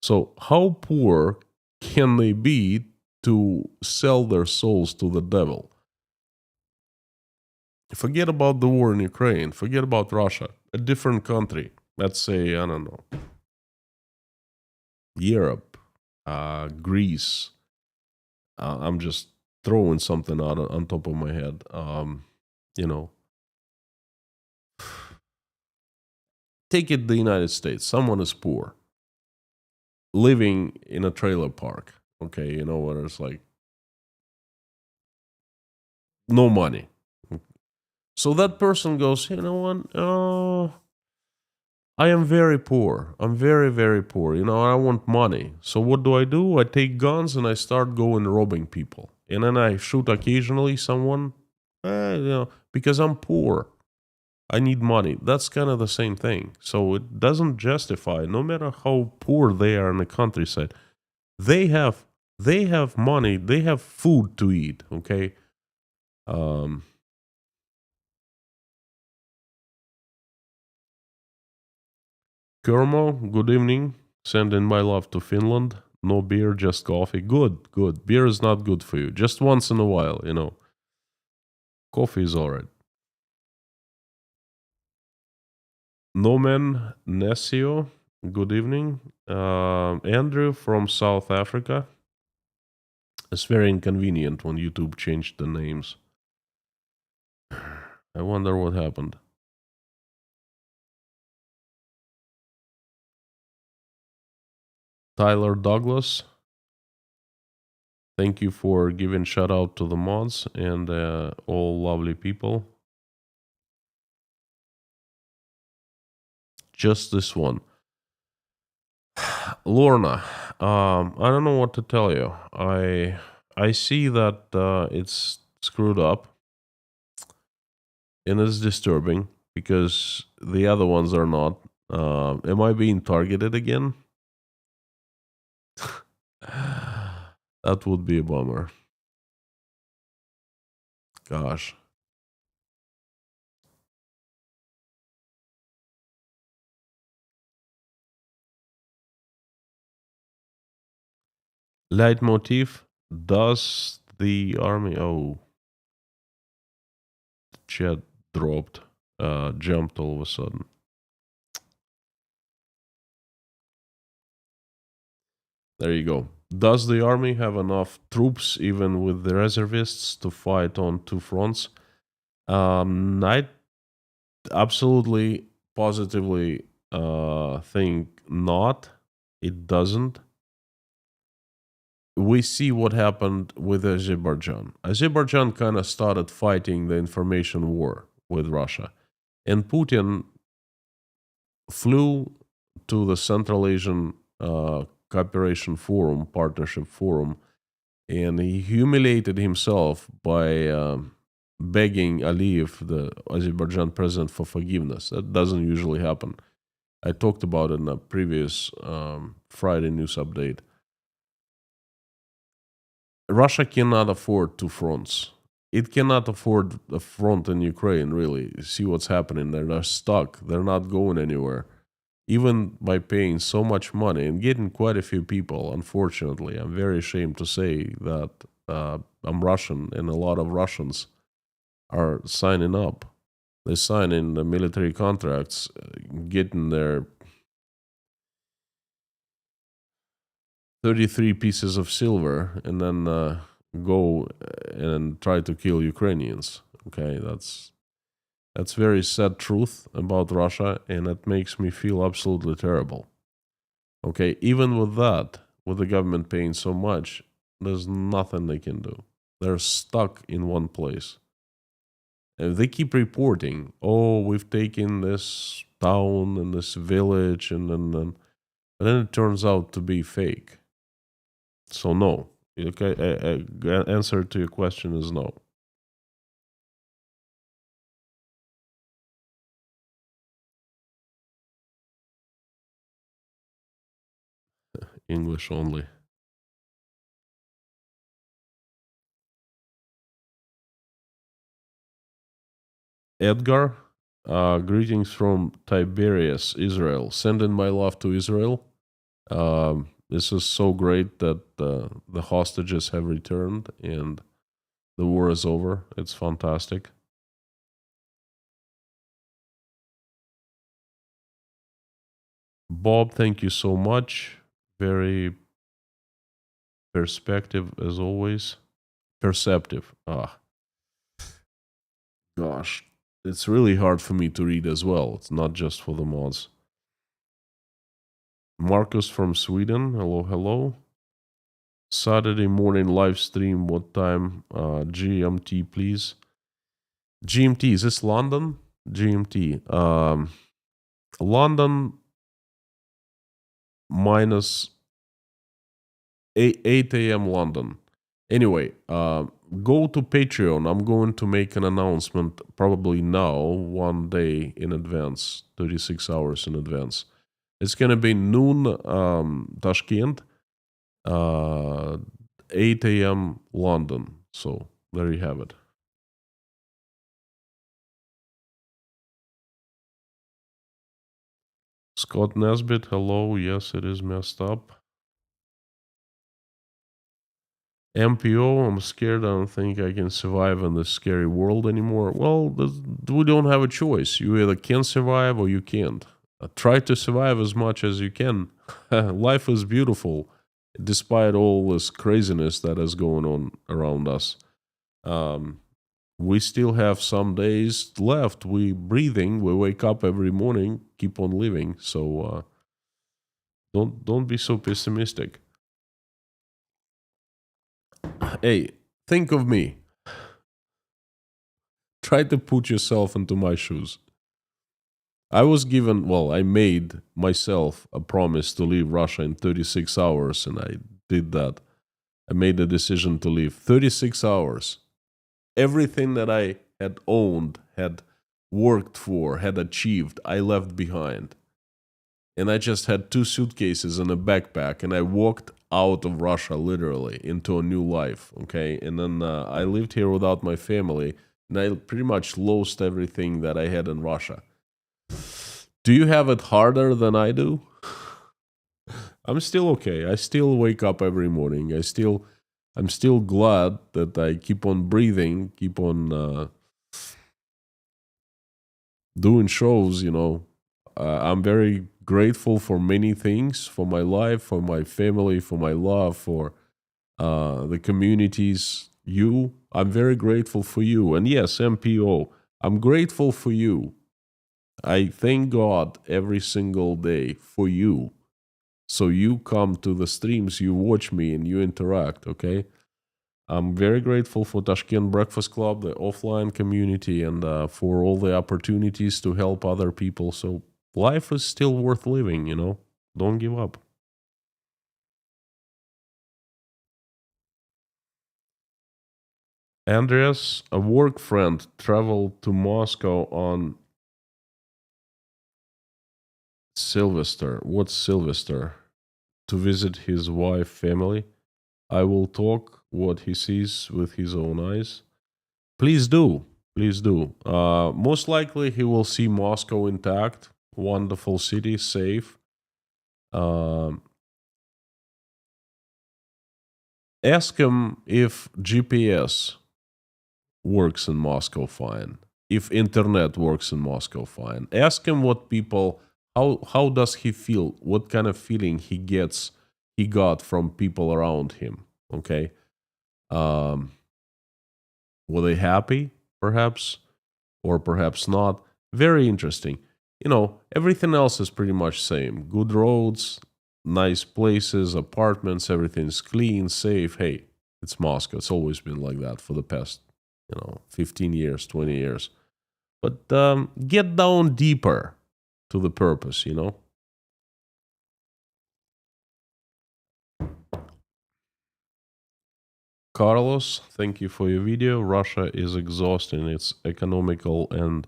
So how poor can they be to sell their souls to the devil? Forget about the war in Ukraine. Forget about Russia. A different country. Let's say, I don't know, Europe, Greece. I'm just throwing something out on top of my head. Take it the United States. Someone is poor, living in a trailer park. Okay, where it's like no money. So that person goes, you know what? Oh, I am very poor. I'm very, very poor. I want money. So what do? I take guns and I start going robbing people. And then I shoot occasionally someone, because I'm poor. I need money. That's kind of the same thing. So it doesn't justify, no matter how poor they are in the countryside. They have money. They have food to eat. Okay. Um, Kermo, good evening. Sending my love to Finland. No beer, just coffee. Good, good. Beer is not good for you. Just once in a while. Coffee is alright. Nomen Nesio, good evening. Andrew from South Africa. It's very inconvenient when YouTube changed the names. I wonder what happened. Tyler Douglas, thank you for giving shout out to the mods and all lovely people. Just this one. Lorna, I don't know what to tell you. I see that it's screwed up, and it's disturbing because the other ones are not. Am I being targeted again? That would be a bummer. Gosh. Leitmotif, does the army... Oh, chat dropped, jumped all of a sudden. There you go. Does the army have enough troops, even with the reservists, to fight on two fronts? I absolutely, positively think not. It doesn't. We see what happened with Azerbaijan. Azerbaijan kind of started fighting the information war with Russia. And Putin flew to the Central Asian Cooperation Forum, Partnership Forum, and he humiliated himself by begging Aliyev, the Azerbaijan president, for forgiveness. That doesn't usually happen. I talked about it in a previous Friday news update. Russia cannot afford two fronts. It cannot afford a front in Ukraine, really. See what's happening there. They're stuck. They're not going anywhere. Even by paying so much money and getting quite a few people, unfortunately. I'm very ashamed to say that I'm Russian, and a lot of Russians are signing up. They sign in the military contracts, getting their 33 pieces of silver, and then go and try to kill Ukrainians. Okay, that's very sad truth about Russia, and it makes me feel absolutely terrible. Okay, even with that, with the government paying so much, there's nothing they can do. They're stuck in one place. And they keep reporting, oh, we've taken this town and this village, and but then it turns out to be fake. So no. Okay, answer to your question is no. English only. Edgar, greetings from Tiberias, Israel. Sending my love to Israel. This is so great that the hostages have returned and the war is over. It's fantastic. Bob, thank you so much. Very perspective as always. Perceptive. Ah, gosh. It's really hard for me to read as well. It's not just for the mods. Marcus from Sweden. Hello, hello. Saturday morning live stream. What time? GMT, please. GMT. Is this London? GMT. London minus 8 a.m. London. Anyway, go to Patreon. I'm going to make an announcement probably now, one day in advance, 36 hours in advance. It's going to be noon Tashkent, 8 a.m. London. So there you have it. Scott Nesbitt, hello. Yes, it is messed up. MPO, I'm scared. I don't think I can survive in this scary world anymore. Well, we don't have a choice. You either can survive or you can't. Try to survive as much as you can. Life is beautiful, despite all this craziness that is going on around us. We still have some days left. We breathing. We wake up every morning. Keep on living. So don't be so pessimistic. Hey, think of me. Try to put yourself into my shoes. I made myself a promise to leave Russia in 36 hours, and I did that. I made the decision to leave 36 hours. Everything that I had owned, had worked for, had achieved, I left behind. And I just had 2 suitcases and a backpack, and I walked out of Russia literally into a new life, okay? And then I lived here without my family, and I pretty much lost everything that I had in Russia. Do you have it harder than I do? I'm still okay. I still wake up every morning. I'm still glad that I keep on breathing, keep on doing shows, you know. I'm very grateful for many things, for my life, for my family, for my love, for the communities. I'm very grateful for you. And yes, MPO, I'm grateful for you. I thank God every single day for you. So you come to the streams, you watch me, and you interact, okay? I'm very grateful for Tashkent Breakfast Club, the offline community, and for all the opportunities to help other people. So life is still worth living, you know? Don't give up. Andreas, a work friend, traveled to Moscow on Sylvester. What's Sylvester? To visit his wife family. I will talk what he sees with his own eyes. Please do. Please do. Most likely he will see Moscow intact. Wonderful city, safe. Um, Ask him if GPS works in Moscow fine. If internet works in Moscow fine. Ask him what people how does he feel? What kind of feeling he got from people around him. Okay. Um, were they happy, perhaps? Or perhaps not. Very interesting. You know, everything else is pretty much same. Good roads, nice places, apartments, everything's clean, safe. Hey, it's Moscow. It's always been like that for the past, 15 years, 20 years. But get down deeper to the purpose, you know? Carlos, thank you for your video. Russia is exhausting its economical and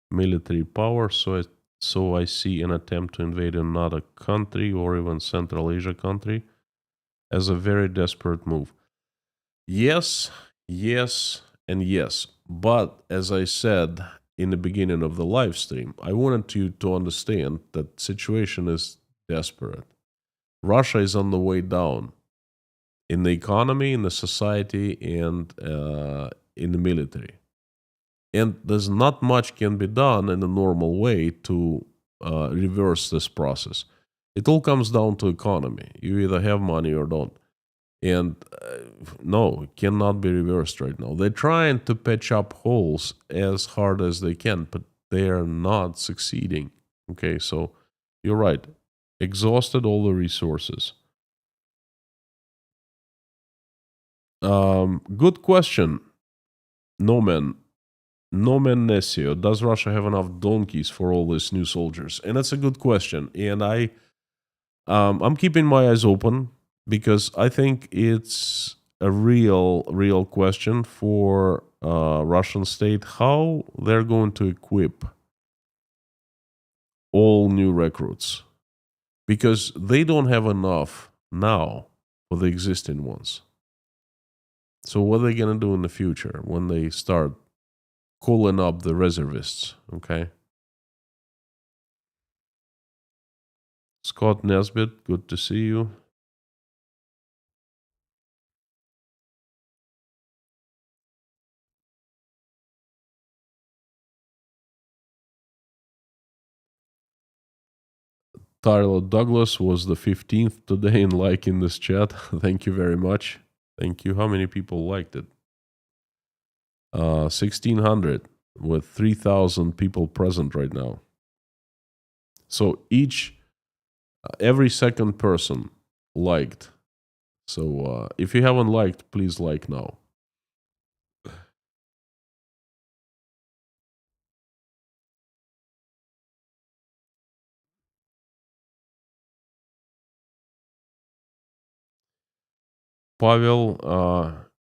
military power, so I see an attempt to invade another country or even Central Asia country as a very desperate move. Yes, yes, and yes. But as I said in the beginning of the live stream, I wanted you to understand that situation is desperate. Russia is on the way down in the economy, in the society, and in the military. And there's not much can be done in a normal way to reverse this process. It all comes down to economy. You either have money or don't. And no, it cannot be reversed right now. They're trying to patch up holes as hard as they can, but they are not succeeding. Okay, so you're right. Exhausted all the resources. Good question. No, man. Nomen Nescio, does Russia have enough donkeys for all these new soldiers? And that's a good question. And I'm keeping my eyes open because I think it's a real question for Russian state how they're going to equip all new recruits, because they don't have enough now for the existing ones. So what are they going to do in the future when they start calling up the reservists? Okay. Scott Nesbitt, good to see you. Tyler Douglas was the 15th today in liking this chat. Thank you very much. Thank you. How many people liked it? 1,600 with 3,000 people present right now. So every second person liked. So if you haven't liked, please like now. Pavel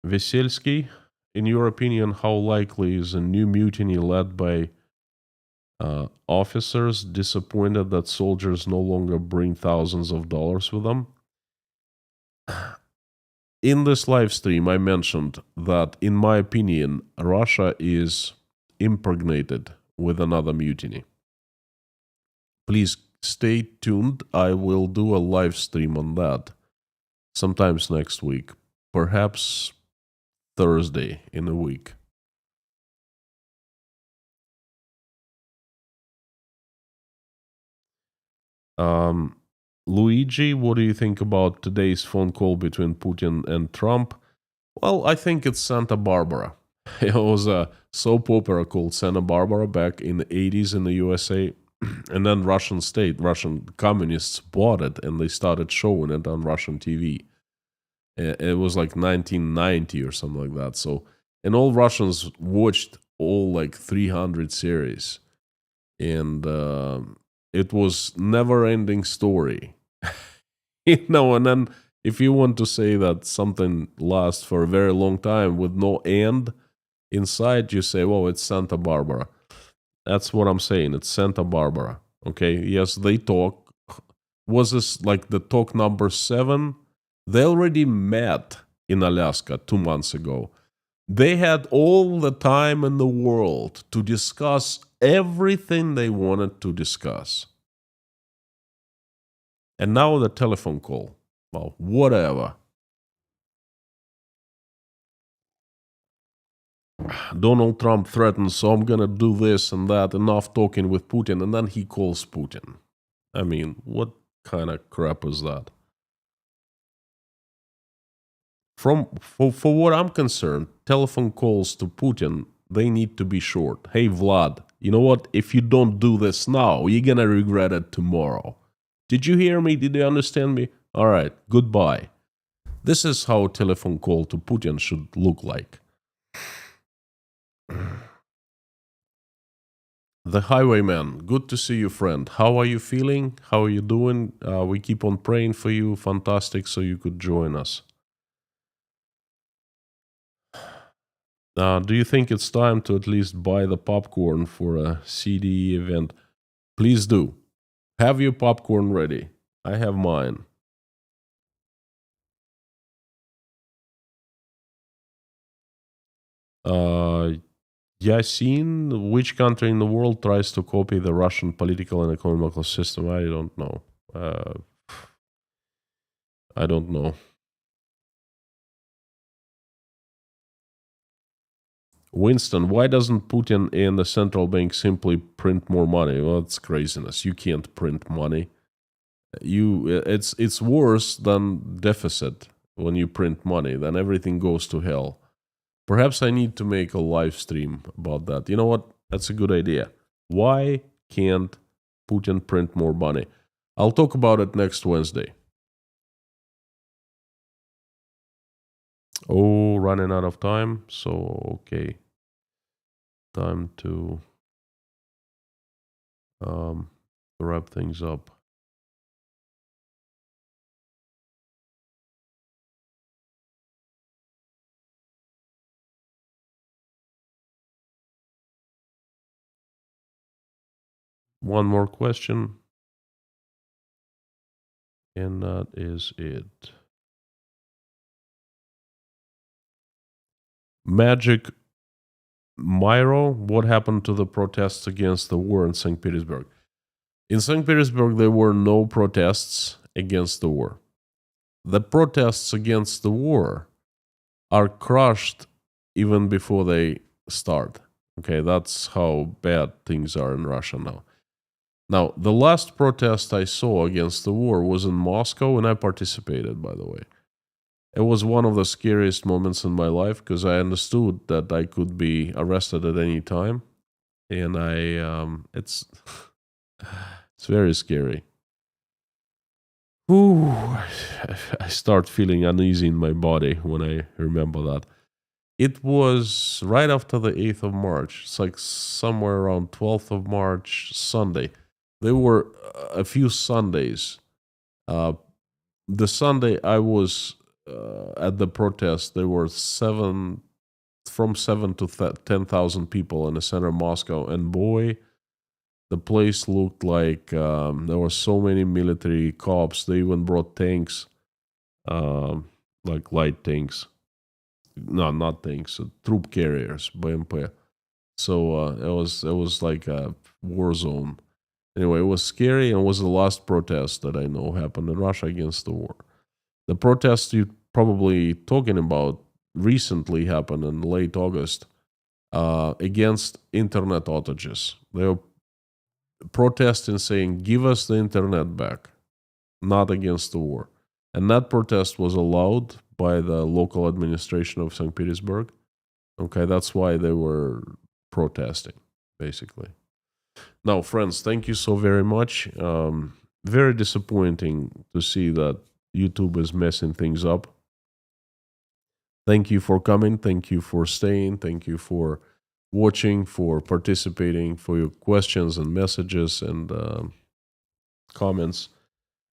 Veselsky, in your opinion, how likely is a new mutiny led by officers disappointed that soldiers no longer bring thousands of dollars with them? In this live stream, I mentioned that, in my opinion, Russia is impregnated with another mutiny. Please stay tuned. I will do a live stream on that sometimes next week, perhaps Thursday in a week. Luigi, what do you think about today's phone call between Putin and Trump? Well, I think it's Santa Barbara. It was a soap opera called Santa Barbara back in the 80s in the USA. And then Russian communists bought it and they started showing it on Russian TV. It was like 1990 or something like that. So, and all Russians watched all like 300 series. And it was never-ending story. And then if you want to say that something lasts for a very long time with no end inside, you say, well, it's Santa Barbara. That's what I'm saying. It's Santa Barbara. Okay. Yes, they talk. Was this like the talk number 7? They already met in Alaska 2 months ago. They had all the time in the world to discuss everything they wanted to discuss. And now the telephone call. Well, whatever. Donald Trump threatens, so I'm gonna do this and that, enough talking with Putin, and then he calls Putin. I mean, what kind of crap is that? For what I'm concerned, telephone calls to Putin, they need to be short. Hey, Vlad, you know what? If you don't do this now, you're gonna regret it tomorrow. Did you hear me? Did you understand me? All right, goodbye. This is how a telephone call to Putin should look like. The Highwayman, good to see you, friend. How are you feeling? How are you doing? We keep on praying for you. Fantastic, so you could join us. Do you think it's time to at least buy the popcorn for a CDE event? Please do. Have your popcorn ready. I have mine. Yasin, which country in the world tries to copy the Russian political and economical system? I don't know. I don't know. Winston, why doesn't Putin and the central bank simply print more money? Well, it's craziness. You can't print money. It's worse than deficit when you print money. Then everything goes to hell. Perhaps I need to make a live stream about that. You know what? That's a good idea. Why can't Putin print more money? I'll talk about it next Wednesday. Oh, running out of time. So, okay. time to wrap things up. One more question, and that is it. Magic Myro, what happened to the protests against the war in St. Petersburg? In St. Petersburg, there were no protests against the war. The protests against the war are crushed even before they start. Okay, that's how bad things are in Russia now. Now, the last protest I saw against the war was in Moscow, and I participated, by the way. It was one of the scariest moments in my life because I understood that I could be arrested at any time, and it's it's very scary. Ooh, I start feeling uneasy in my body when I remember that. It was right after the 8th of March. It's like somewhere around 12th of March, Sunday. There were a few Sundays. Uh, the Sunday I was at the protest, there were from 7 to 10,000 people in the center of Moscow. And boy, the place looked like there were so many military cops. They even brought tanks, like light tanks. No, not tanks, troop carriers, BMP. So it was like a war zone. Anyway, it was scary, and it was the last protest that I know happened in Russia against the war. The protest you're probably talking about recently happened in late August against internet outages. They were protesting saying, give us the internet back, not against the war. And that protest was allowed by the local administration of St. Petersburg. Okay, that's why they were protesting, basically. Now, friends, thank you so very much. Very disappointing to see that YouTube is messing things up. Thank you for coming. Thank you for staying. Thank you for watching, for participating, for your questions and messages and comments.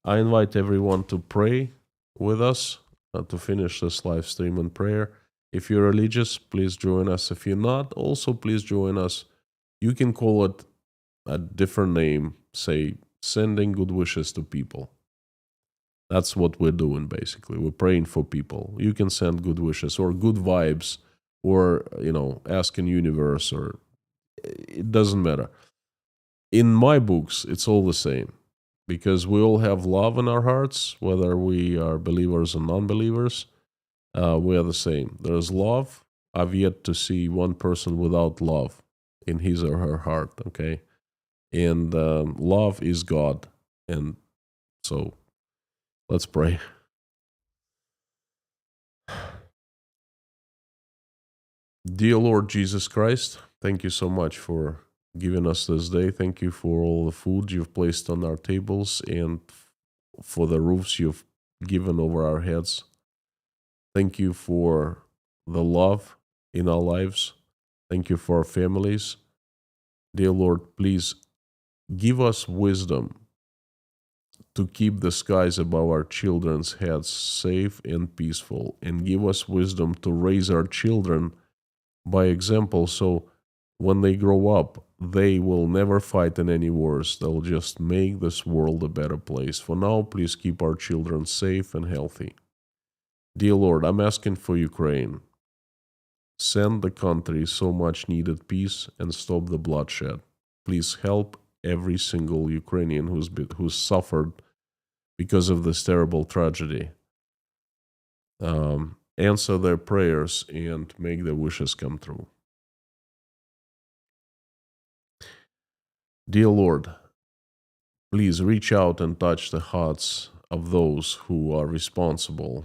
I invite everyone to pray with us to finish this live stream in prayer. If you're religious, please join us. If you're not, also please join us. You can call it a different name, say sending good wishes to people. That's what we're doing, basically. We're praying for people. You can send good wishes or good vibes or, asking universe, or it doesn't matter. In my books, it's all the same because we all have love in our hearts, whether we are believers or non-believers. We are the same. There's love. I've yet to see one person without love in his or her heart, okay? And love is God. And so let's pray. Dear Lord Jesus Christ, thank you so much for giving us this day. Thank you for all the food you've placed on our tables and for the roofs you've given over our heads. Thank you for the love in our lives. Thank you for our families. Dear Lord, please give us wisdom to keep the skies above our children's heads safe and peaceful, and give us wisdom to raise our children by example, so when they grow up, they will never fight in any wars. They'll just make this world a better place. For now, please keep our children safe and healthy. Dear Lord, I'm asking for Ukraine. Send the country so much needed peace and stop the bloodshed. Please help every single Ukrainian who's suffered because of this terrible tragedy. Answer their prayers and make their wishes come true. Dear Lord, please reach out and touch the hearts of those who are responsible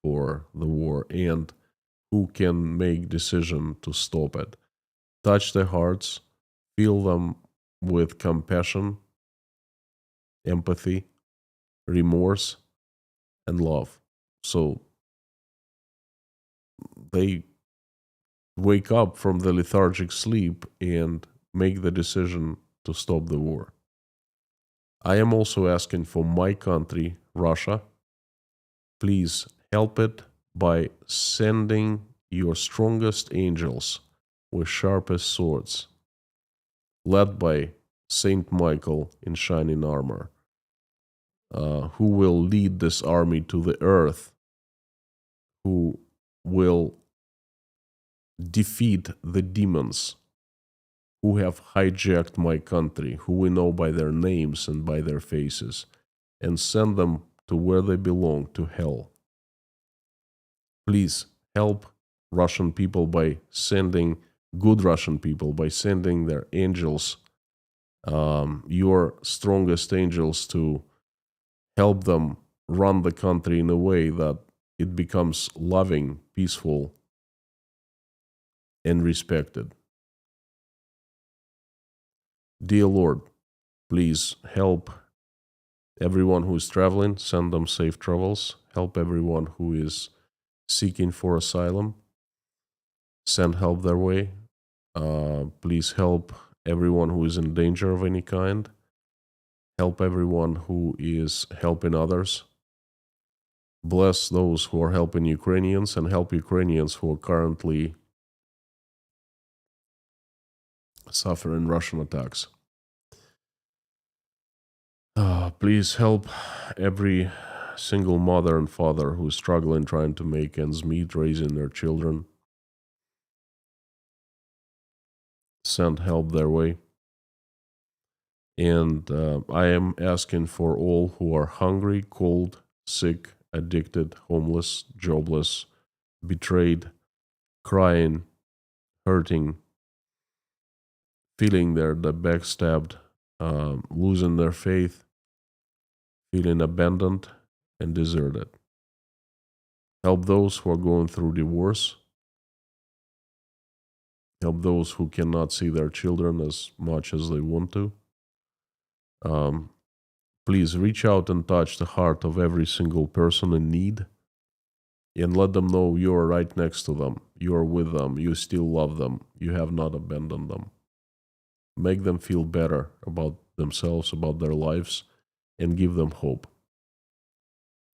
for the war and who can make decision to stop it. Touch their hearts, fill them with compassion, empathy, remorse, and love. So they wake up from the lethargic sleep and make the decision to stop the war. I am also asking for my country, Russia. Please help it by sending your strongest angels with sharpest swords, led by Saint Michael in shining armor, who will lead this army to the earth, who will defeat the demons who have hijacked my country, who we know by their names and by their faces, and send them to where they belong, to hell. Please help Russian people by sending good Russian people, by sending their angels, your strongest angels, to help them run the country in a way that it becomes loving, peaceful, and respected. Dear Lord, please help everyone who is traveling, send them safe travels. Help everyone who is seeking for asylum, send help their way. Please help everyone who is in danger of any kind. Help everyone who is helping others. Bless those who are helping Ukrainians, and help Ukrainians who are currently suffering Russian attacks. Please help every single mother and father who is struggling, trying to make ends meet, raising their children. Send help their way. And I am asking for all who are hungry, cold, sick, addicted, homeless, jobless, betrayed, crying, hurting, feeling they're backstabbed, losing their faith, feeling abandoned and deserted. Help those who are going through divorce. Help those who cannot see their children as much as they want to. Please reach out and touch the heart of every single person in need, and let them know you are right next to them, you are with them, you still love them, you have not abandoned them. Make them feel better about themselves, about their lives, and give them hope.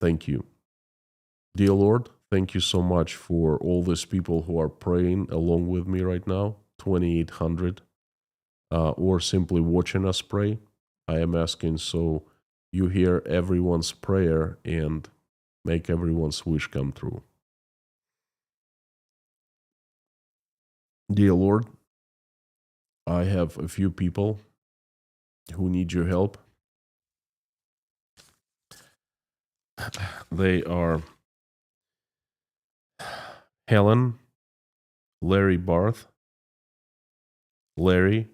Thank you. Dear Lord, thank you so much for all these people who are praying along with me right now, 2,800, or simply watching us pray. I am asking so you hear everyone's prayer and make everyone's wish come true. Dear Lord, I have a few people who need your help. They are Helen, Larry Barth, Larry,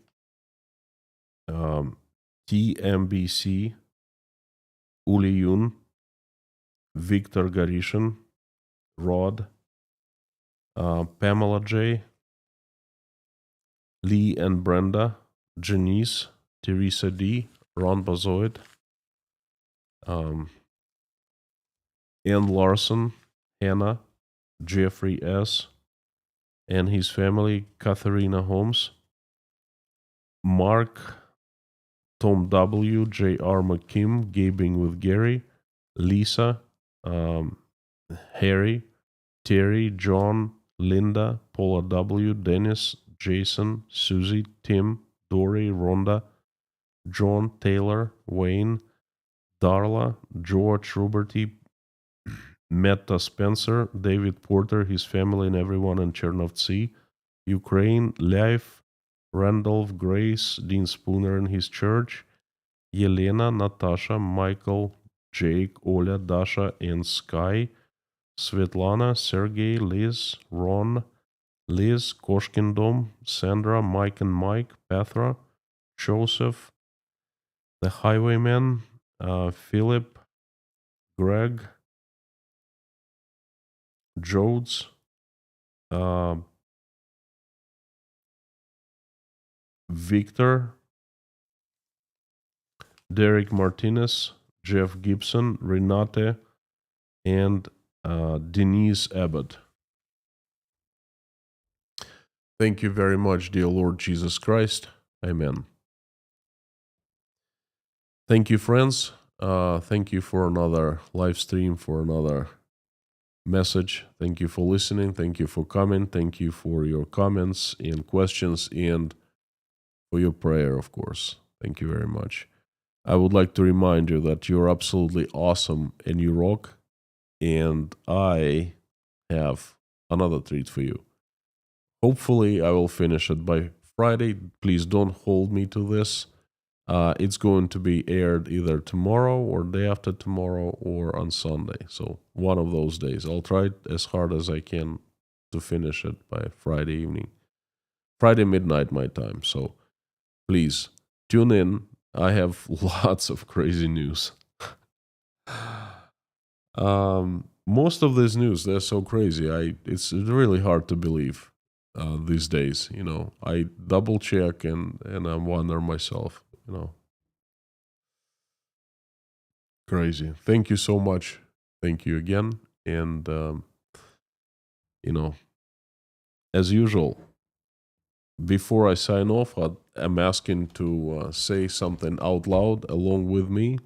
TMBC, Uli Yun, Victor Garishan, Rod, Pamela J, Lee and Brenda, Janice, Teresa D, Ron Bazoid, Ann Larson, Hannah, Jeffrey S, and his family, Katharina Holmes, Mark, Tom W, J.R. McKim, Gabing with Gary, Lisa, Harry, Terry, John, Linda, Paula W, Dennis, Jason, Susie, Tim, Dory, Rhonda, John, Taylor, Wayne, Darla, George, Ruberty, Metta Spencer, David Porter, his family, and everyone in Chernovtsi, Ukraine, Leif, Randolph, Grace, Dean Spooner and his church, Yelena, Natasha, Michael, Jake, Oля, Dasha, and Sky, Svetlana, Sergey, Liz, Ron, Liz, Koshkin Dom, Sandra, Mike and Mike, Petra, Joseph, the Highwayman, Philip, Greg, Jodes, Victor, Derek Martinez, Jeff Gibson, Renate, and Denise Abbott. Thank you very much, dear Lord Jesus Christ. Amen. Thank you, friends. Thank you for another live stream, for another message. Thank you for listening. Thank you for coming. Thank you for your comments and questions and for your prayer, of course. Thank you very much. I would like to remind you that you're absolutely awesome and you rock. And I have another treat for you. Hopefully, I will finish it by Friday. Please don't hold me to this. It's going to be aired either tomorrow or day after tomorrow or on Sunday. So one of those days. I'll try as hard as I can to finish it by Friday evening. Friday midnight my time. So please tune in. I have lots of crazy news. Most of this news, they're so crazy. It's really hard to believe these days. I double check and I wonder myself. Crazy. Thank you so much. Thank you again. And as usual, before I sign off, I'm asking to say something out loud along with me.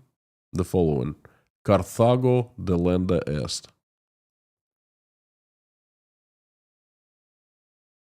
The following: Carthago delenda est.